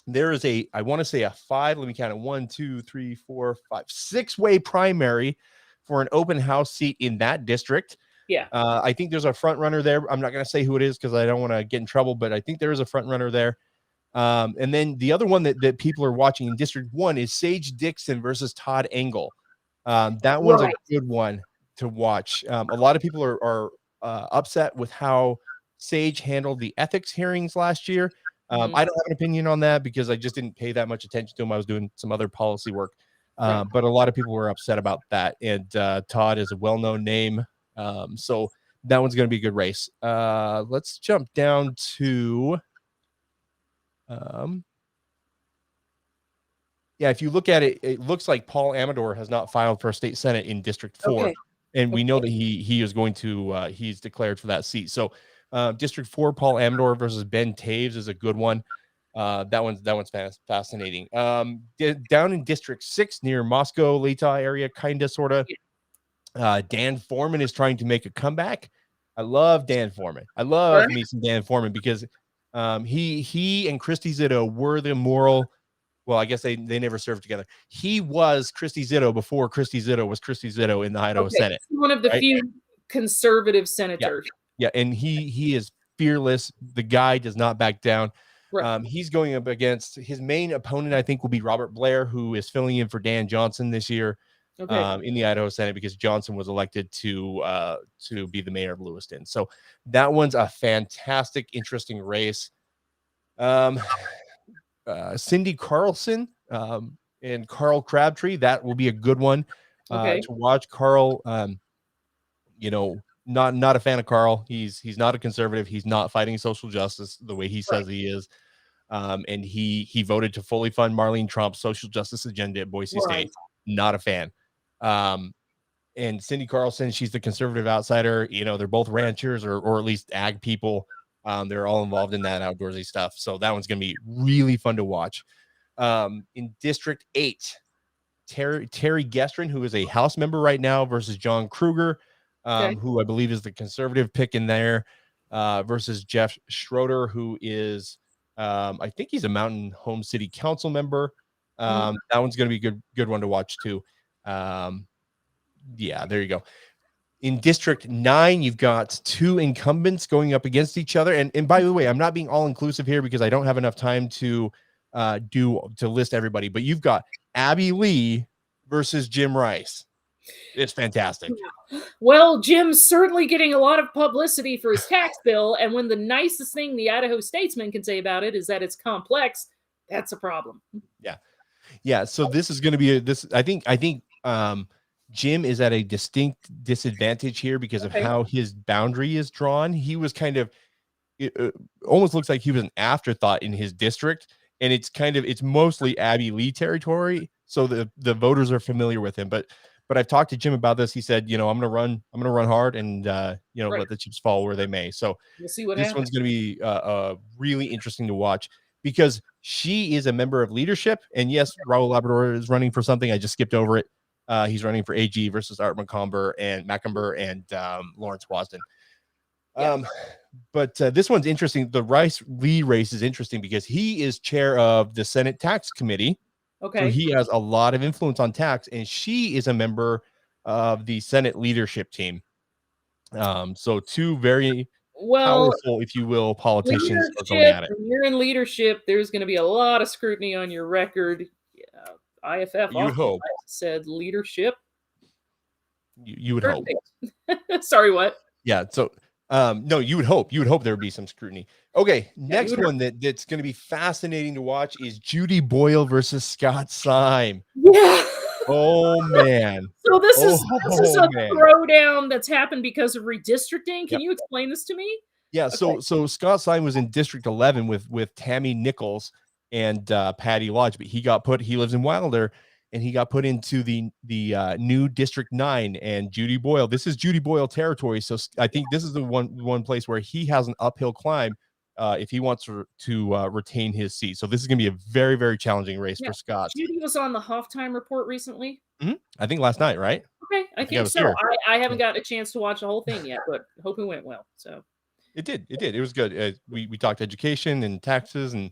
there is I want to say a 5, let me count it, 1 2 3 4 5 6-way primary for an open house seat in that district. I think there's a front runner there. I'm not going to say who it is because I don't want to get in trouble, but I think there is a front runner there. And then the other one that people are watching in District 1 is Sage Dixon versus Todd Engel. That one's a good one to watch. A lot of people are upset with how Sage handled the ethics hearings last year. I don't have an opinion on that because I just didn't pay that much attention to him. I was doing some other policy work. But a lot of people were upset about that. And Todd is a well-known name. So that one's going to be a good race. Let's jump down to if you look at it, it looks like Paul Amador has not filed for a state senate in District 4. And we know that he is going to he's declared for that seat. So District 4, Paul Amador versus Ben Taves is a good one. That one's fascinating. Down in District 6 near Moscow, Lata area, kind of, sort of. Dan Foreman is trying to make a comeback. I love Dan Foreman. I love me some Dan Foreman because he and Christy Zito were the moral Well, I guess they never served together. He was Christy Zitto before Christy Zitto was Christy Zitto in the Idaho
Okay,
Senate.
one of the
Right?
few conservative senators.
Yeah, and he is fearless. The guy does not back down.
Right.
He's going up against his main opponent, I think, will be Robert Blair, who is filling in for Dan Johnson this year
Okay.
in the Idaho Senate because Johnson was elected to be the mayor of Lewiston. So that one's a fantastic, interesting race. Cindy Carlson and Carl Crabtree, that will be a good one
Okay.
to watch. Carl, not a fan of Carl. He's not a conservative. He's not fighting social justice the way he says he is. And he voted to fully fund Marlene Trump's social justice agenda at Boise State. Not a fan. And Cindy Carlson, she's the conservative outsider. They're both ranchers or at least ag people. They're all involved in that outdoorsy stuff. So that one's going to be really fun to watch. In District 8, Terry Gestrin, who is a House member right now, versus John Kruger, who I believe is the conservative pick in there, versus Jeff Schroeder, who is, I think he's a Mountain Home City Council member. That one's going to be a good one to watch too. Yeah, there you go. In District 9, you've got two incumbents going up against each other. And by the way, I'm not being all inclusive here because I don't have enough time to list everybody, but you've got Abby Lee versus Jim Rice. It's fantastic.
Well, Jim's certainly getting a lot of publicity for his tax bill, and when the nicest thing the Idaho Statesman can say about it is that it's complex, that's a problem.
Yeah. So this is going to be I think Jim is at a distinct disadvantage here because of how his boundary is drawn. He was kind of, it almost looks like he was an afterthought in his district, and it's mostly Abby Lee territory. So the voters are familiar with him, but I've talked to Jim about this. He said, I'm going to run hard and, let the chips fall where they may. So
we'll see what
this
happens.
one's going to be really interesting to watch because she is a member of leadership. And yes, Raul Labrador is running for something. I just skipped over it. He's running for AG versus Art Macomber and Lawrence Wasden. But this one's interesting. The Rice Lee race is interesting because he is chair of the Senate Tax Committee. So he has a lot of influence on tax, and she is a member of the Senate leadership team. So two very powerful, if you will, politicians are going at it.
When you're in leadership, there's going to be a lot of scrutiny on your record. IFF
you would hope
said leadership.
You would hope.
Sorry, what?
Yeah. So no, you would hope there would be some scrutiny. Okay, next one that's going to be fascinating to watch is Judy Boyle versus Scott Syme.
Yeah.
Oh man.
So this is a throwdown that's happened because of redistricting. Can you explain this to me?
Yeah. So Scott Syme was in District 11 with Tammy Nichols and Patty Lodge, but he lives in Wilder, and he got put into the new District 9. And Judy Boyle, this is Judy Boyle territory. So I think this is the one place where he has an uphill climb if he wants to retain his seat. So this is going to be a very, very challenging race for Scott.
Judy was on the Halftime Report recently.
I think last night, right?
Okay, I think so. I haven't gotten a chance to watch the whole thing yet, but hope it went well. So
it did. It was good. We talked education and taxes, and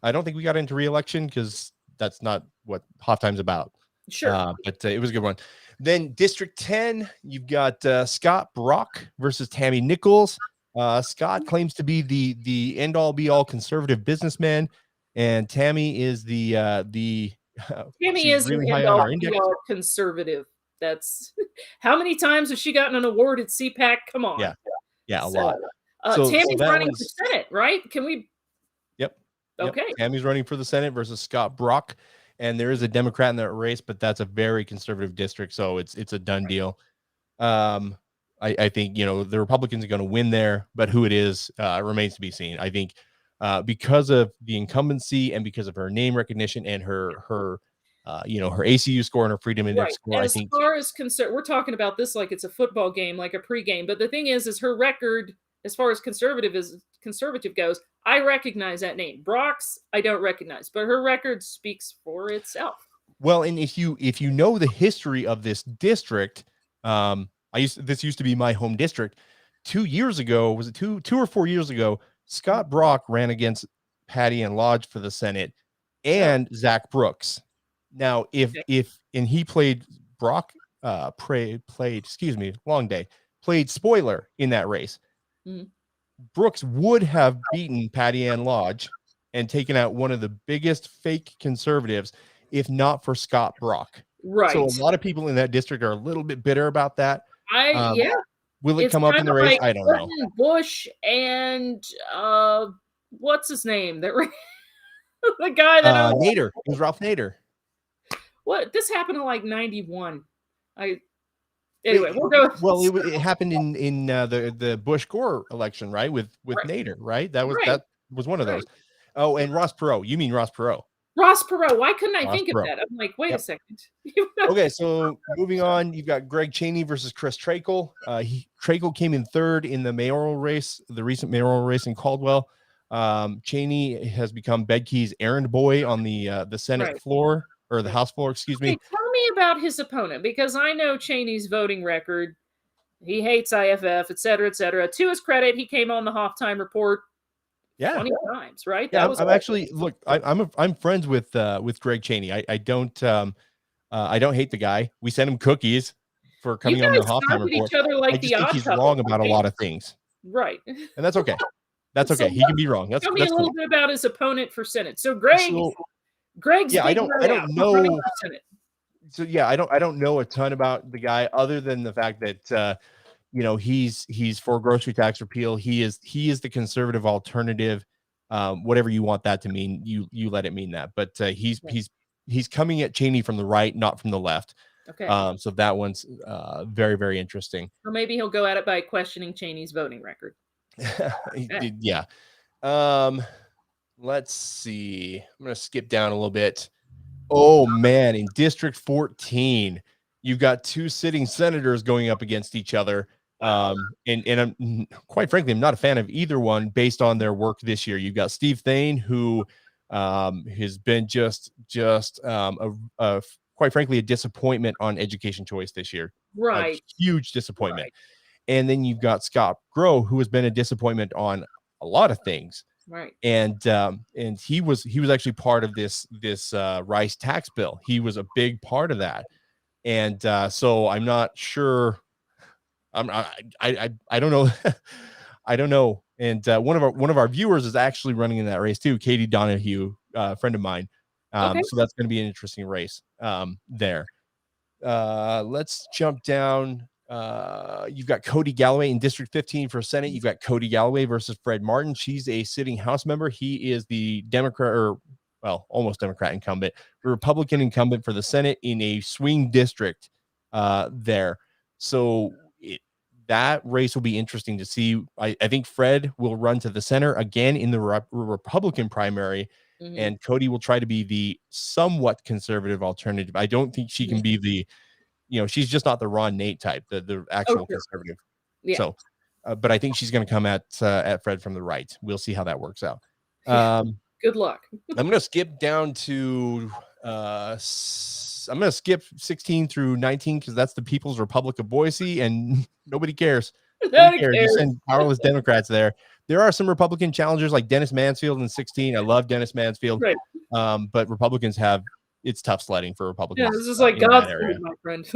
I don't think we got into re-election because that's not what Halftime's about.
Sure.
But it was a good one. Then District 10, you've got Scott Brock versus Tammy Nichols. Scott claims to be the end-all be-all conservative businessman, and Tammy is the
Tammy is really high on our index. Conservative. That's how many times has she gotten an award at CPAC? Come on.
Yeah, a lot.
Tammy's running for Senate, right? Can we?
Yep.
Okay.
Tammy's running for the Senate versus Scott Brock, and there is a Democrat in that race, but that's a very conservative district, so it's a done deal. I think the Republicans are going to win there, but who it is remains to be seen. I think because of the incumbency and because of her name recognition and her ACU score and her Freedom Index score.
As far as concerned, we're talking about this like it's a football game, like a pregame. But the thing is her record, as far as conservative goes, I recognize that name. Brock's, I don't recognize, but her record speaks for itself.
Well, and if you know the history of this district, this used to be my home district. 2 years ago, was it two or 4 years ago? Scott Brock ran against Patty and Lodge for the Senate, and Zach Brooks. Now, if he played Brock, played spoiler in that race.
Mhm.
Brooks would have beaten Patty Ann Lodge and taken out one of the biggest fake conservatives, if not for Scott Brock.
Right.
So a lot of people in that district are a little bit bitter about that. Will it
It's
come up in the race?
like
I don't know.
Bush and what's his name? That the guy that
Nader. It was Ralph Nader.
What? This happened in like 91. Anyway, we'll go.
Well, it happened in the Bush Gore election, right? With Nader, right? That was one of those. Oh, and Ross Perot. You mean Ross Perot?
Ross Perot. Why couldn't I think of that? I'm like, wait a second.
Okay, so moving on, you've got Greg Chaney versus Chris Treikel. Treikel came in third in the mayoral race, the recent mayoral race in Caldwell. Chaney has become Bedke's errand boy on the Senate floor, or the House floor, excuse me.
Tell me about his opponent, because I know Chaney's voting record. He hates IFF, et cetera, et cetera. To his credit, he came on the Halftime Report 20 times, right?
Yeah, I'm actually, look, I'm friends with Greg Chaney. I don't hate the guy. We sent him cookies for coming on the Halftime Report.
Like
I just think he's wrong about a lot of things.
Right.
And that's okay. That's okay. He can be wrong. Tell
me a little bit about his opponent for Senate. So Greg's
I don't know. So yeah, I don't know a ton about the guy, other than the fact that he's for grocery tax repeal. He is the conservative alternative. Whatever you want that to mean, you let it mean that. But he's coming at Chaney from the right, not from the left.
Okay.
So that one's very, very interesting.
Or maybe he'll go at it by questioning Chaney's voting record.
Yeah. Let's see. I'm going to skip down a little bit. Oh man, in District 14, you've got two sitting senators going up against each other. And I'm, quite frankly, I'm not a fan of either one based on their work this year. You've got Steve Thane, who has been just quite frankly, a disappointment on education choice this year.
Right.
A huge disappointment. Right. And then you've got Scott Grow, who has been a disappointment on a lot of things.
Right.
And he was actually part of this Rice tax bill. He was a big part of that. And so I'm not sure. I don't know. I don't know. And one of our viewers is actually running in that race too. Katie Donahue, friend of mine. So that's going to be an interesting race there. Let's jump down. You've got Cody Galloway in District 15 for Senate. You've got Cody Galloway versus Fred Martin. She's a sitting House member. He is the Democrat, or almost Democrat incumbent, the Republican incumbent for the Senate in a swing district there. So that race will be interesting to see. I think Fred will run to the center again in the Republican primary. Mm-hmm. And Cody will try to be the somewhat conservative alternative. I don't think she can be the, she's just not the Ron Nate type, the actual conservative. Yeah. So, but I think she's going to come at Fred from the right. We'll see how that works out.
Good luck.
I'm going to skip down to, I'm going to skip 16 through 19 because that's the People's Republic of Boise, and nobody cares. Nobody cares. You send powerless Democrats there. There are some Republican challengers like Dennis Mansfield in 16. I love Dennis Mansfield. Right. But Republicans it's tough sledding for Republicans.
Yeah, this is like God's food, my friend.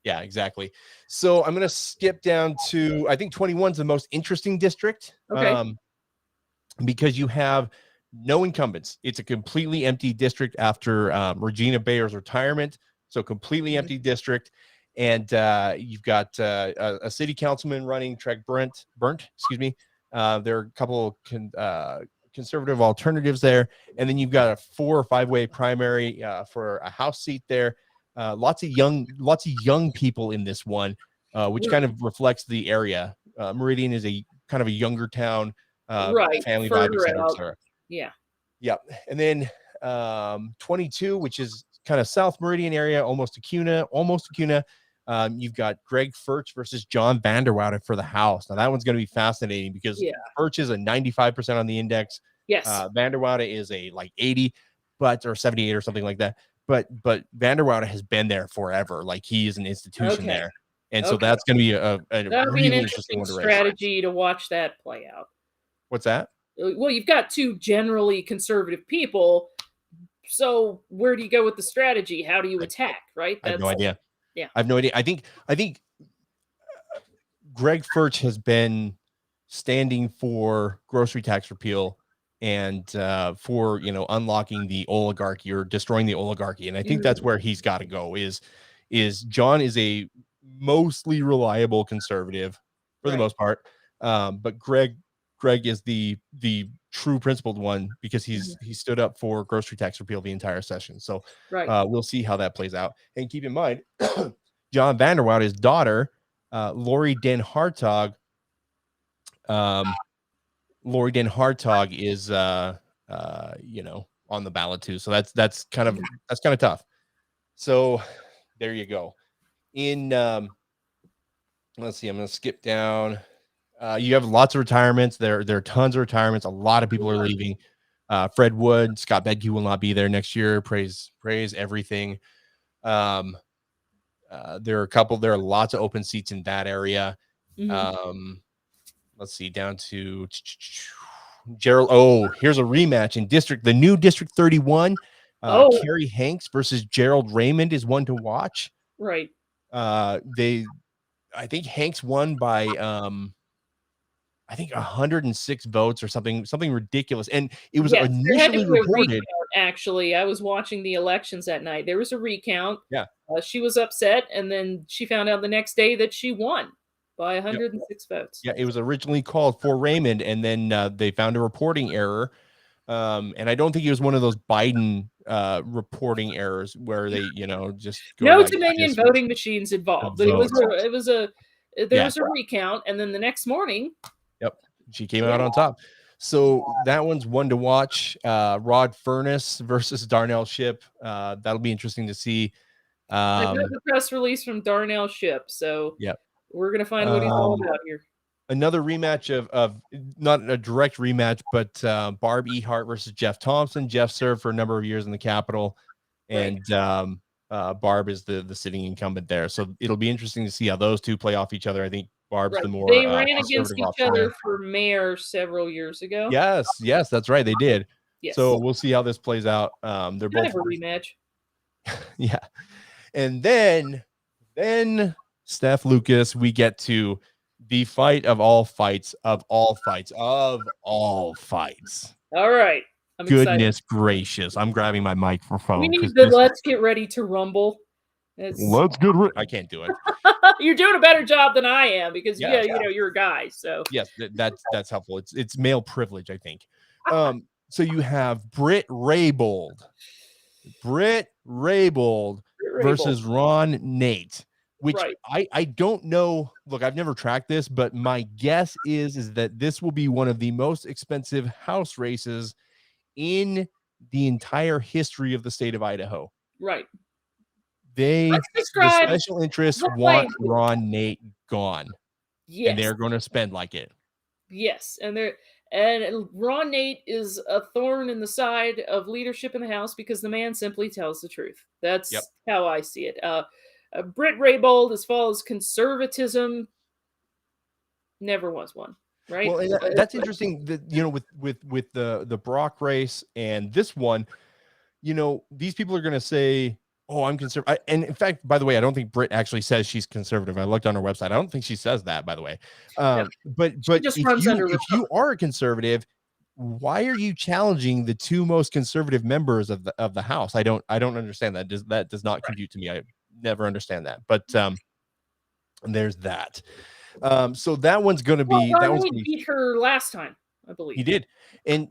Yeah, exactly. So I'm going to skip down to, I think 21 is the most interesting district.
Okay.
Because you have no incumbents. It's a completely empty district after Regina Bayer's retirement. So completely empty district. And you've got a city councilman running, Treg Burnt, excuse me. There are a couple conservative alternatives there. And then you've got a 4 or 5-way primary for a House seat there. Lots of young people in this one, which kind of reflects the area. Meridian is a kind of a younger town, family vibe, etc.
Yeah.
Yep. And then 22, which is kind of South Meridian area, almost Acuna. You've got Greg Furch versus John Vanderwoude for the House. Now that one's going to be fascinating because Furch is a 95% on the index.
Yes.
Vanderwoude is a like 80, or 78 or something like that. But Vanderwoude has been there forever. Like he is an institution there. And so that's going to be a really interesting
strategy to watch that play out.
What's that?
Well, you've got two generally conservative people So where do you go with the strategy? How do you attack? Right?
I have no idea.
Yeah.
I have no idea. I think Greg Furch has been standing for grocery tax repeal and for unlocking the oligarchy or destroying the oligarchy, and I think that's where he's got to go. Is John is a mostly reliable conservative for the most part, but Greg is the true principled one because he stood up for grocery tax repeal the entire session. So we'll see how that plays out. And keep in mind, John Vanderwild, his daughter, Lori Den Hartog. Lori Den Hartog is on the ballot too. So that's kind of tough. So there you go. In let's see, I'm gonna skip down. You have lots of retirements. There are tons of retirements. A lot of people are leaving. Fred Wood, Scott Bedke will not be there next year. Praise everything. There are lots of open seats in that area. Let's see, down to Gerald. Oh, here's a rematch in the new District 31. Carrie Hanks versus Gerald Raymond is one to watch.
Right.
I think Hanks won by 106 votes or something ridiculous. And it was initially reported.
Actually, I was watching the elections that night. There was a recount.
Yeah.
She was upset, and then she found out the next day that she won by 106 votes.
Yeah, it was originally called for Raymond, and then they found a reporting error. And I don't think it was one of those Biden reporting errors where they, just go
no Dominion voting machines involved. But there was a recount, and then the next morning.
Yep, she came out on top. So that one's one to watch. Rod Furness versus Darnell Shipp. That'll be interesting to see.
I got the press release from Darnell Shipp, so we're gonna find what he's all about here.
Another rematch of not a direct rematch, but Barb Hart versus Jeff Thompson. Jeff served for a number of years in the Capitol, and Barb is the sitting incumbent there. So it'll be interesting to see how those two play off each other. I think Barb's the more
they ran against each other for mayor several years ago.
Yes, that's right, they did. Yes. So we'll see how this plays out. They're both
a rematch.
Yeah, and then Steph Lucas, we get to the fight of all fights. All
right.
I'm Goodness excited. Gracious. I'm grabbing my microphone.
We need the let's get ready to rumble.
Let's get ready. I can't do it.
You're doing a better job than I am because you're a guy. So
yes, that's helpful. It's male privilege, I think. So you have Britt Raybould versus Ron Nate. Which I don't know. Look, I've never tracked this, but my guess is that this will be one of the most expensive house races in the entire history of the state of Idaho.
Right.
The special interests want Ron Nate gone.
Yes.
And they're going to spend like it.
Yes. And Ron Nate is a thorn in the side of leadership in the House because the man simply tells the truth. That's how I see it. Britt Raybould, as far as conservatism, never was one, right?
Well, and that's interesting. That with the Brock race and this one, these people are going to say, "Oh, I'm conservative." And in fact, by the way, I don't think Britt actually says she's conservative. I looked on her website. I don't think she says that, by the way. But if you are a conservative, why are you challenging the two most conservative members of the House? I don't understand that. That does not compute to me. I never understand that, but there's that. So that one's going to be
beat her last time, I believe.
He did, and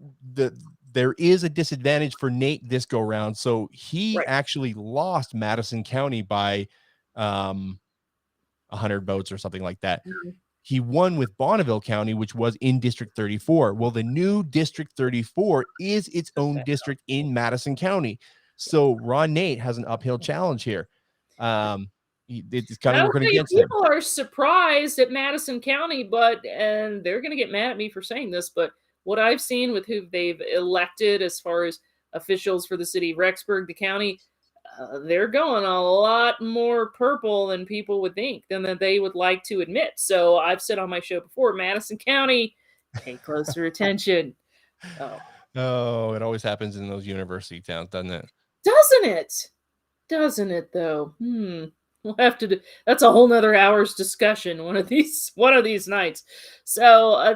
there is a disadvantage for Nate this go round. So he actually lost Madison County by 100 votes or something like that.
Mm-hmm.
He won with Bonneville County, which was in District 34. Well, the new District 34 is its own district in Madison County. So Ron Nate has an uphill challenge here. It's kind of working against him.
People are surprised at Madison County, and they're going to get mad at me for saying this, but what I've seen with who they've elected as far as officials for the city of Rexburg, the county, they're going a lot more purple than people would think, than that they would like to admit. So I've said on my show before, Madison County, pay closer attention.
Oh, it always happens in those university towns, doesn't it?
Doesn't it? Doesn't it though? We'll have to do that's a whole nother hour's discussion one of these nights. So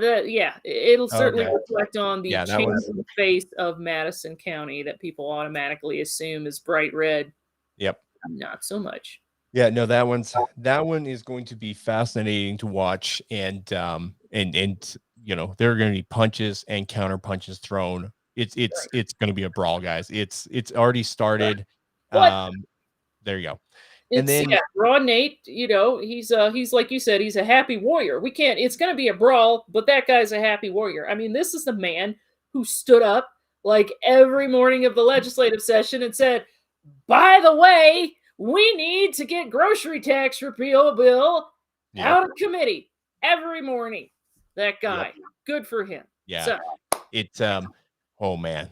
it'll certainly
Okay.
reflect on the
Yeah, that
change
one's
in the face of Madison County that people automatically assume is bright red.
yep.
Not so much.
Yeah, no, that one is going to be fascinating to watch, and there are going to be punches and counter punches thrown. It's going to be a brawl, guys. It's already started.
What?
There you go. And
It's
then
Raw Nate, he's like you said, he's a happy warrior. We can't it's gonna be a brawl, but that guy's a happy warrior. I mean, this is the man who stood up like every morning of the legislative session and said, by the way, we need to get grocery tax repeal bill out of committee every morning. That guy. Good for him.
Yeah.
So
it's oh man.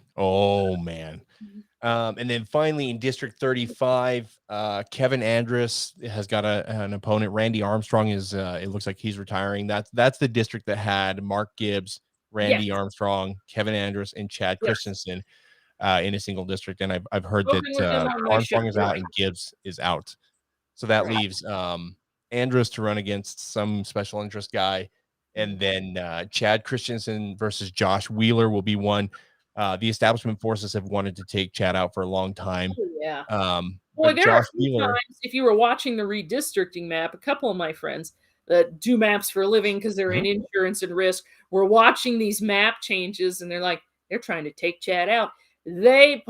And then finally in District 35, Kevin Andrus has got an opponent. Randy Armstrong is it looks like he's retiring. That's the district that had Mark Gibbs, Randy Armstrong, Kevin Andrus, and Chad Christensen in a single district. And I've heard that Armstrong is out and Gibbs is out. So that leaves Andrus to run against some special interest guy. And then Chad Christensen versus Josh Wheeler will be one. The establishment forces have wanted to take Chad out for a long time.
Oh, yeah.
Boy,
there are times, if you were watching the redistricting map, a couple of my friends that do maps for a living because they're in insurance and risk were watching these map changes, and they're like, they're trying to take Chad out. They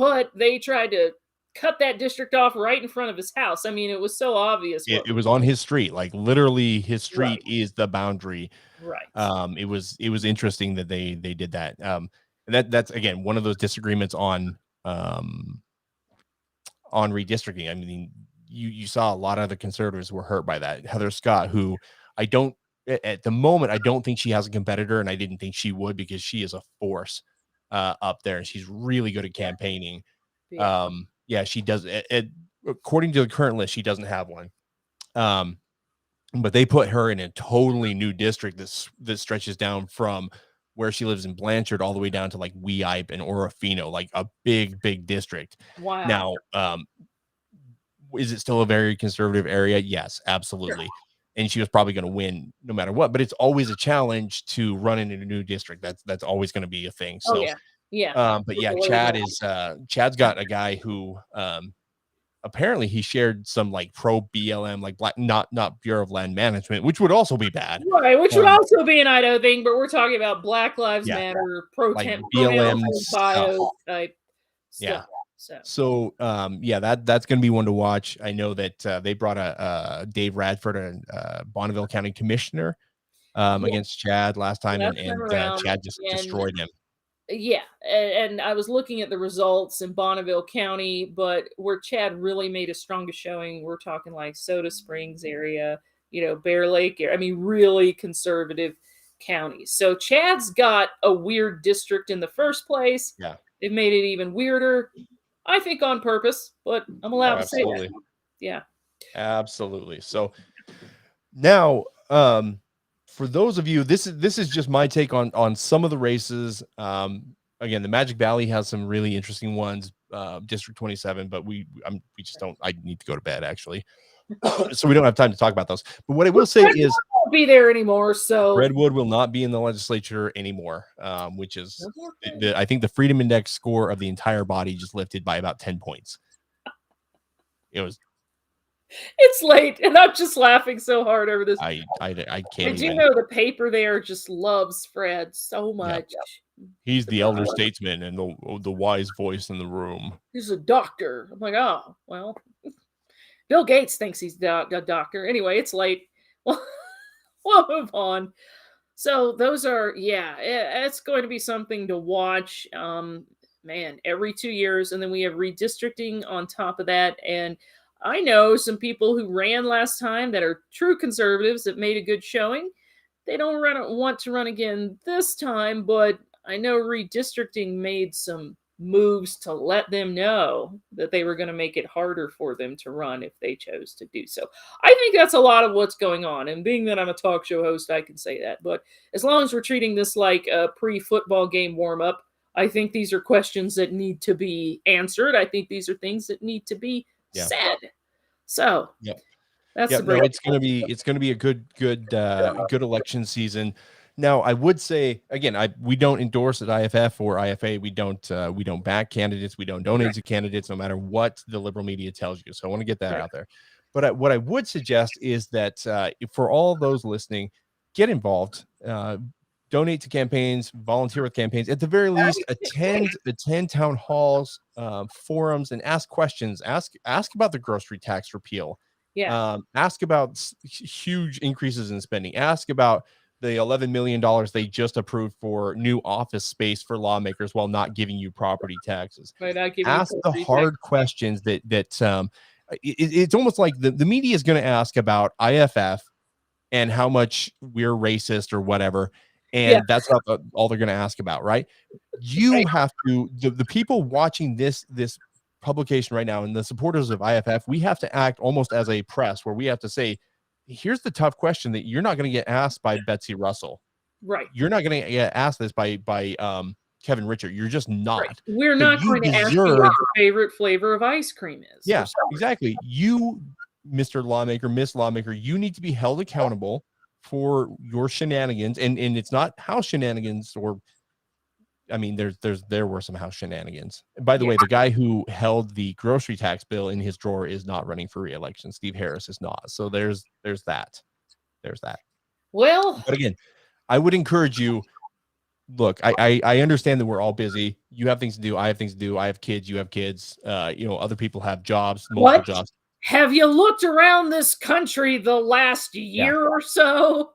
tried to cut that district off right in front of his house. I mean, it was so obvious.
It was on his street, like literally his street is the boundary.
Right.
It was interesting that they did that. And that's again one of those disagreements on redistricting. I mean, you saw a lot of the conservatives were hurt by that. Heather Scott, who at the moment I don't think she has a competitor, and I didn't think she would because she is a force up there, and she's really good at campaigning. She does. According to the current list, she doesn't have one. But they put her in a totally new district that stretches down from where she lives in Blanchard all the way down to like Weippe and Orofino, like a big district.
Wow.
Now, is it still a very conservative area? Yes, absolutely. And she was probably going to win no matter what, but it's always a challenge to run in a new district. That's always going to be a thing. So, Chad's got a guy who, apparently he shared some like pro BLM, like black, not Bureau of Land Management, which would also be bad.
Right, which would also be an Idaho thing, but we're talking about Black Lives Matter,
like BLM
bio type
stuff.
Yeah.
So that's going to be one to watch. I know that they brought a Dave Radford, a Bonneville County Commissioner, against Chad last time, and Chad just destroyed him.
Yeah, and I was looking at the results in Bonneville County, but where Chad really made a strongest showing, we're talking like Soda Springs area, Bear Lake area. I mean, really conservative counties. So Chad's got a weird district in the first place.
Yeah,
they've made it even weirder, I think on purpose, but I'm allowed to say that. Yeah, absolutely.
So now, for those of you, this is just my take on some of the races. Again, the Magic Valley has some really interesting ones, District 27, but we just don't. I need to go to bed actually, so we don't have time to talk about those. But what I will say is,
won't be there anymore. So
Redwood will not be in the legislature anymore, which is I think the Freedom Index score of the entire body just lifted by about 10 points.
It's late, and I'm just laughing so hard over this.
I can't.
I do know the paper there just loves Fred so much.
Yeah. He's the elder statesman and the wise voice in the room.
He's a doctor. I'm like, oh, well, Bill Gates thinks he's a doctor. Anyway, it's late. We'll move on. So those are, it's going to be something to watch. Man, every 2 years, and then we have redistricting on top of that, and I know some people who ran last time that are true conservatives that made a good showing. They don't want to run again this time, but I know redistricting made some moves to let them know that they were going to make it harder for them to run if they chose to do so. I think that's a lot of what's going on. And being that I'm a talk show host, I can say that. But as long as we're treating this like a pre-football game warm-up, I think these are questions that need to be answered. I think these are things that need to be said. So that's the
no, it's gonna be a good election season. Now, I would say again, we don't endorse at IFF or IFA. We don't back candidates. We don't donate to candidates, no matter what the liberal media tells you. So I want to get that out there. But what I would suggest is that for all those listening, get involved. Donate to campaigns, volunteer with campaigns. At the very least, attend town halls, forums, and ask questions. Ask about the grocery tax repeal. Ask about huge increases in spending. Ask about the $11 million they just approved for new office space for lawmakers while not giving you property taxes. Ask the hard questions that it's almost like the media is going to ask about IFF and how much we're racist or whatever. And that's not all they're going to ask about, right? You have to, the people watching this publication right now and the supporters of IFF, we have to act almost as a press where we have to say, here's the tough question that you're not going to get asked by Betsy Russell.
Right.
You're not going to get asked this by Kevin Richard. You're just not.
Right. We're not going to ask you what your favorite flavor of ice cream is.
Yeah, exactly. You, Mr. Lawmaker, Miss Lawmaker, you need to be held accountable for your shenanigans. And it's not house shenanigans, or I mean, there were some house shenanigans. By the way, the guy who held the grocery tax bill in his drawer is not running for re-election. Steve Harris is not. So there's that.
Well,
but again, I would encourage you. Look, I understand that we're all busy. You have things to do. I have things to do. I have kids. You have kids. Other people have jobs, multiple jobs.
Have you looked around this country the last year or so?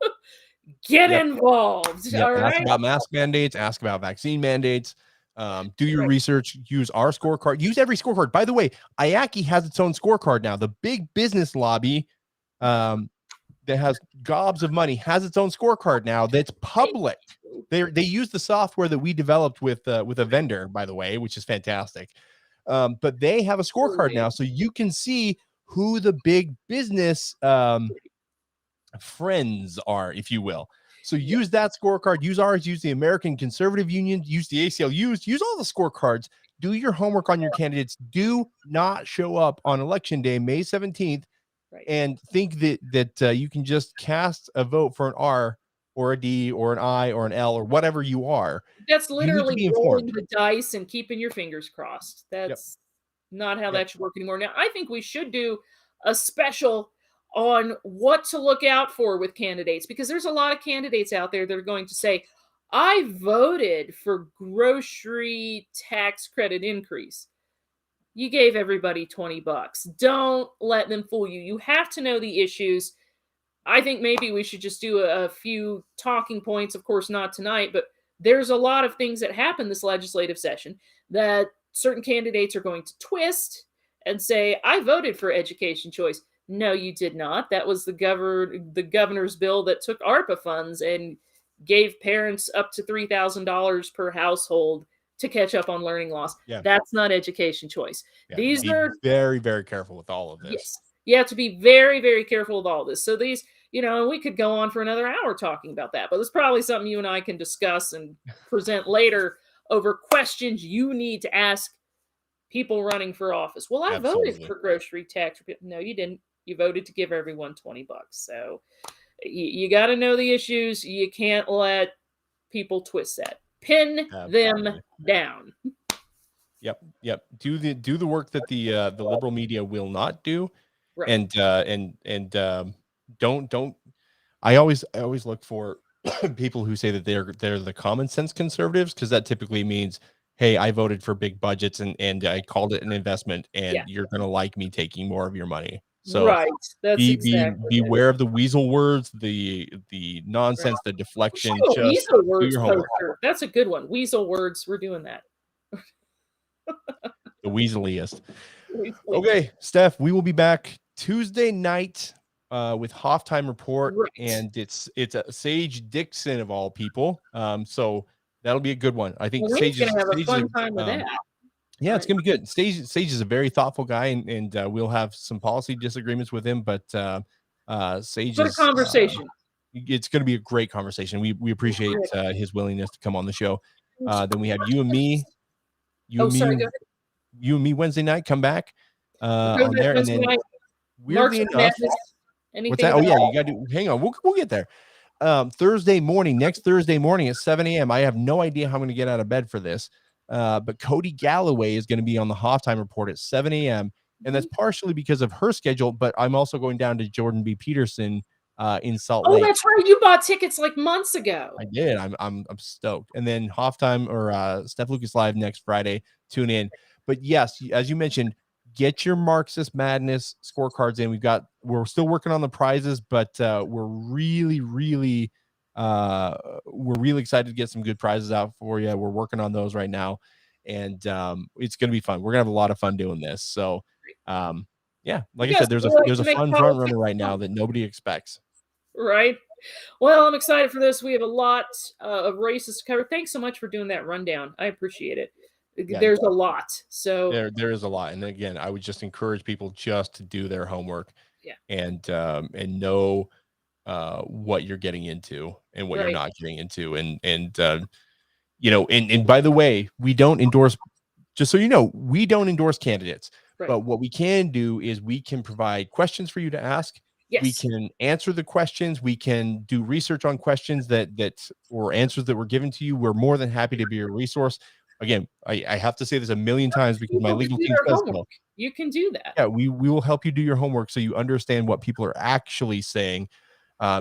Get involved. All right.
Ask about mask mandates. Ask about vaccine mandates. Do your research. Use our scorecard. Use every scorecard. By the way, IACI has its own scorecard now. The big business lobby that has gobs of money has its own scorecard now that's public. They use the software that we developed with a vendor, by the way, which is fantastic. But they have a scorecard now, so you can see who the big business friends are, if you will. So use that scorecard, use ours, use the American Conservative Union, use the ACLU, use all the scorecards, do your homework on your candidates. Do not show up on election day, May 17th, and think that you can just cast a vote for an R or a D or an I or an L or whatever you are.
That's literally rolling the dice and keeping your fingers crossed. That's not how that should work anymore. Now, I think we should do a special on what to look out for with candidates, because there's a lot of candidates out there that are going to say, I voted for grocery tax credit increase. You gave everybody $20. Don't let them fool you. You have to know the issues. I think maybe we should just do a few talking points. Of course, not tonight, but there's a lot of things that happen this legislative session that certain candidates are going to twist and say, I voted for education choice. No, you did not. That was the governor's bill that took ARPA funds and gave parents up to $3,000 per household to catch up on learning loss. That's not education choice. These are
very, very careful with all of this.
Yes. You have to be very, very careful with all this. So these, and we could go on for another hour talking about that, but it's probably something you and I can discuss and present later over questions you need to ask people running for office. Well, I voted for grocery tax. No, you didn't. You voted to give everyone $20. So you got to know the issues. You can't let people twist that. Pin them down.
Yep. Do the work that the liberal media will not do.
Right.
And don't. I always look for people who say that they're the common sense conservatives, because that typically means, hey, I voted for big budgets and I called it an investment, and you're gonna like me taking more of your money. So
that's
beware of the weasel words, the nonsense, the deflection.
Weasel words poster. That's a good one. Weasel words. We're doing that.
The weaseliest. Okay, Steph, we will be back Tuesday night with Halftime Report, and it's a Sage Dixon of all people. So that'll be a good one. I think Sage is
gonna have a fun time with that.
Yeah, it's gonna be good. Sage is a very thoughtful guy, and we'll have some policy disagreements with him, but Sage is a
conversation.
It's gonna be a great conversation. We appreciate his willingness to come on the show. Then we have you and me. You
Oh,
and me.
sorry. Go ahead.
You and me Wednesday night. Come back
Go
on
ahead,
there, and
Wednesday
then
night.
weirdly
Marks of
enough,
Madness.
what's
Anything
that? Oh
about
yeah,
that?
you got to hang on. We'll get there. Thursday morning, next Thursday morning at 7 a.m. I have no idea how I'm going to get out of bed for this. But Cody Galloway is going to be on the halftime report at 7 a.m. And that's partially because of her schedule, but I'm also going down to Jordan B. Peterson in Salt
Oh,
Lake.
that's right. You bought tickets like months ago.
I did. I'm stoked. And then halftime or Steph Lucas Live next Friday. Tune in. But yes, as you mentioned, get your Marxist Madness scorecards in. We're still working on the prizes, but we're really excited to get some good prizes out for you. We're working on those right now, and it's gonna be fun. We're gonna have a lot of fun doing this. So yeah, like I said, there's a fun front runner right now that nobody expects.
Right. Well, I'm excited for this. We have a lot of races to cover. Thanks so much for doing that rundown. I appreciate it.
Yeah,
There's a lot. So
there is a lot. And again, I would just encourage people just to do their homework and know what you're getting into and what you're not getting into. And by the way, we don't endorse, just so you know, we don't endorse candidates. But what we can do is we can provide questions for you to ask.
Yes.
We can answer the questions. We can do research on questions that or answers that were given to you. We're more than happy to be a resource. Again, I have to say this a million times because my legal team says so.
You can do that.
Yeah, we will help you do your homework so you understand what people are actually saying,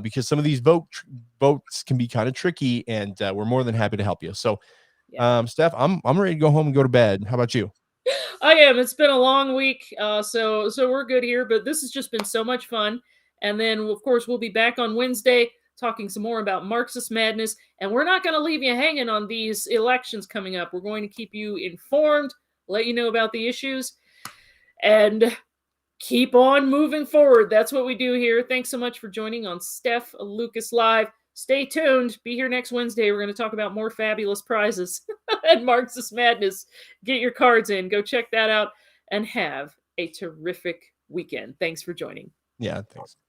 because some of these votes can be kind of tricky, and we're more than happy to help you. So, Steph, I'm ready to go home and go to bed. How about you?
I am. It's been a long week, so we're good here. But this has just been so much fun. And then, of course, we'll be back on Wednesday talking some more about Marxist Madness. And we're not going to leave you hanging on these elections coming up. We're going to keep you informed, let you know about the issues, and keep on moving forward. That's what we do here. Thanks so much for joining on Steph Lucas Live. Stay tuned. Be here next Wednesday. We're going to talk about more fabulous prizes and Marxist Madness. Get your cards in. Go check that out and have a terrific weekend. Thanks for joining.
Yeah, thanks.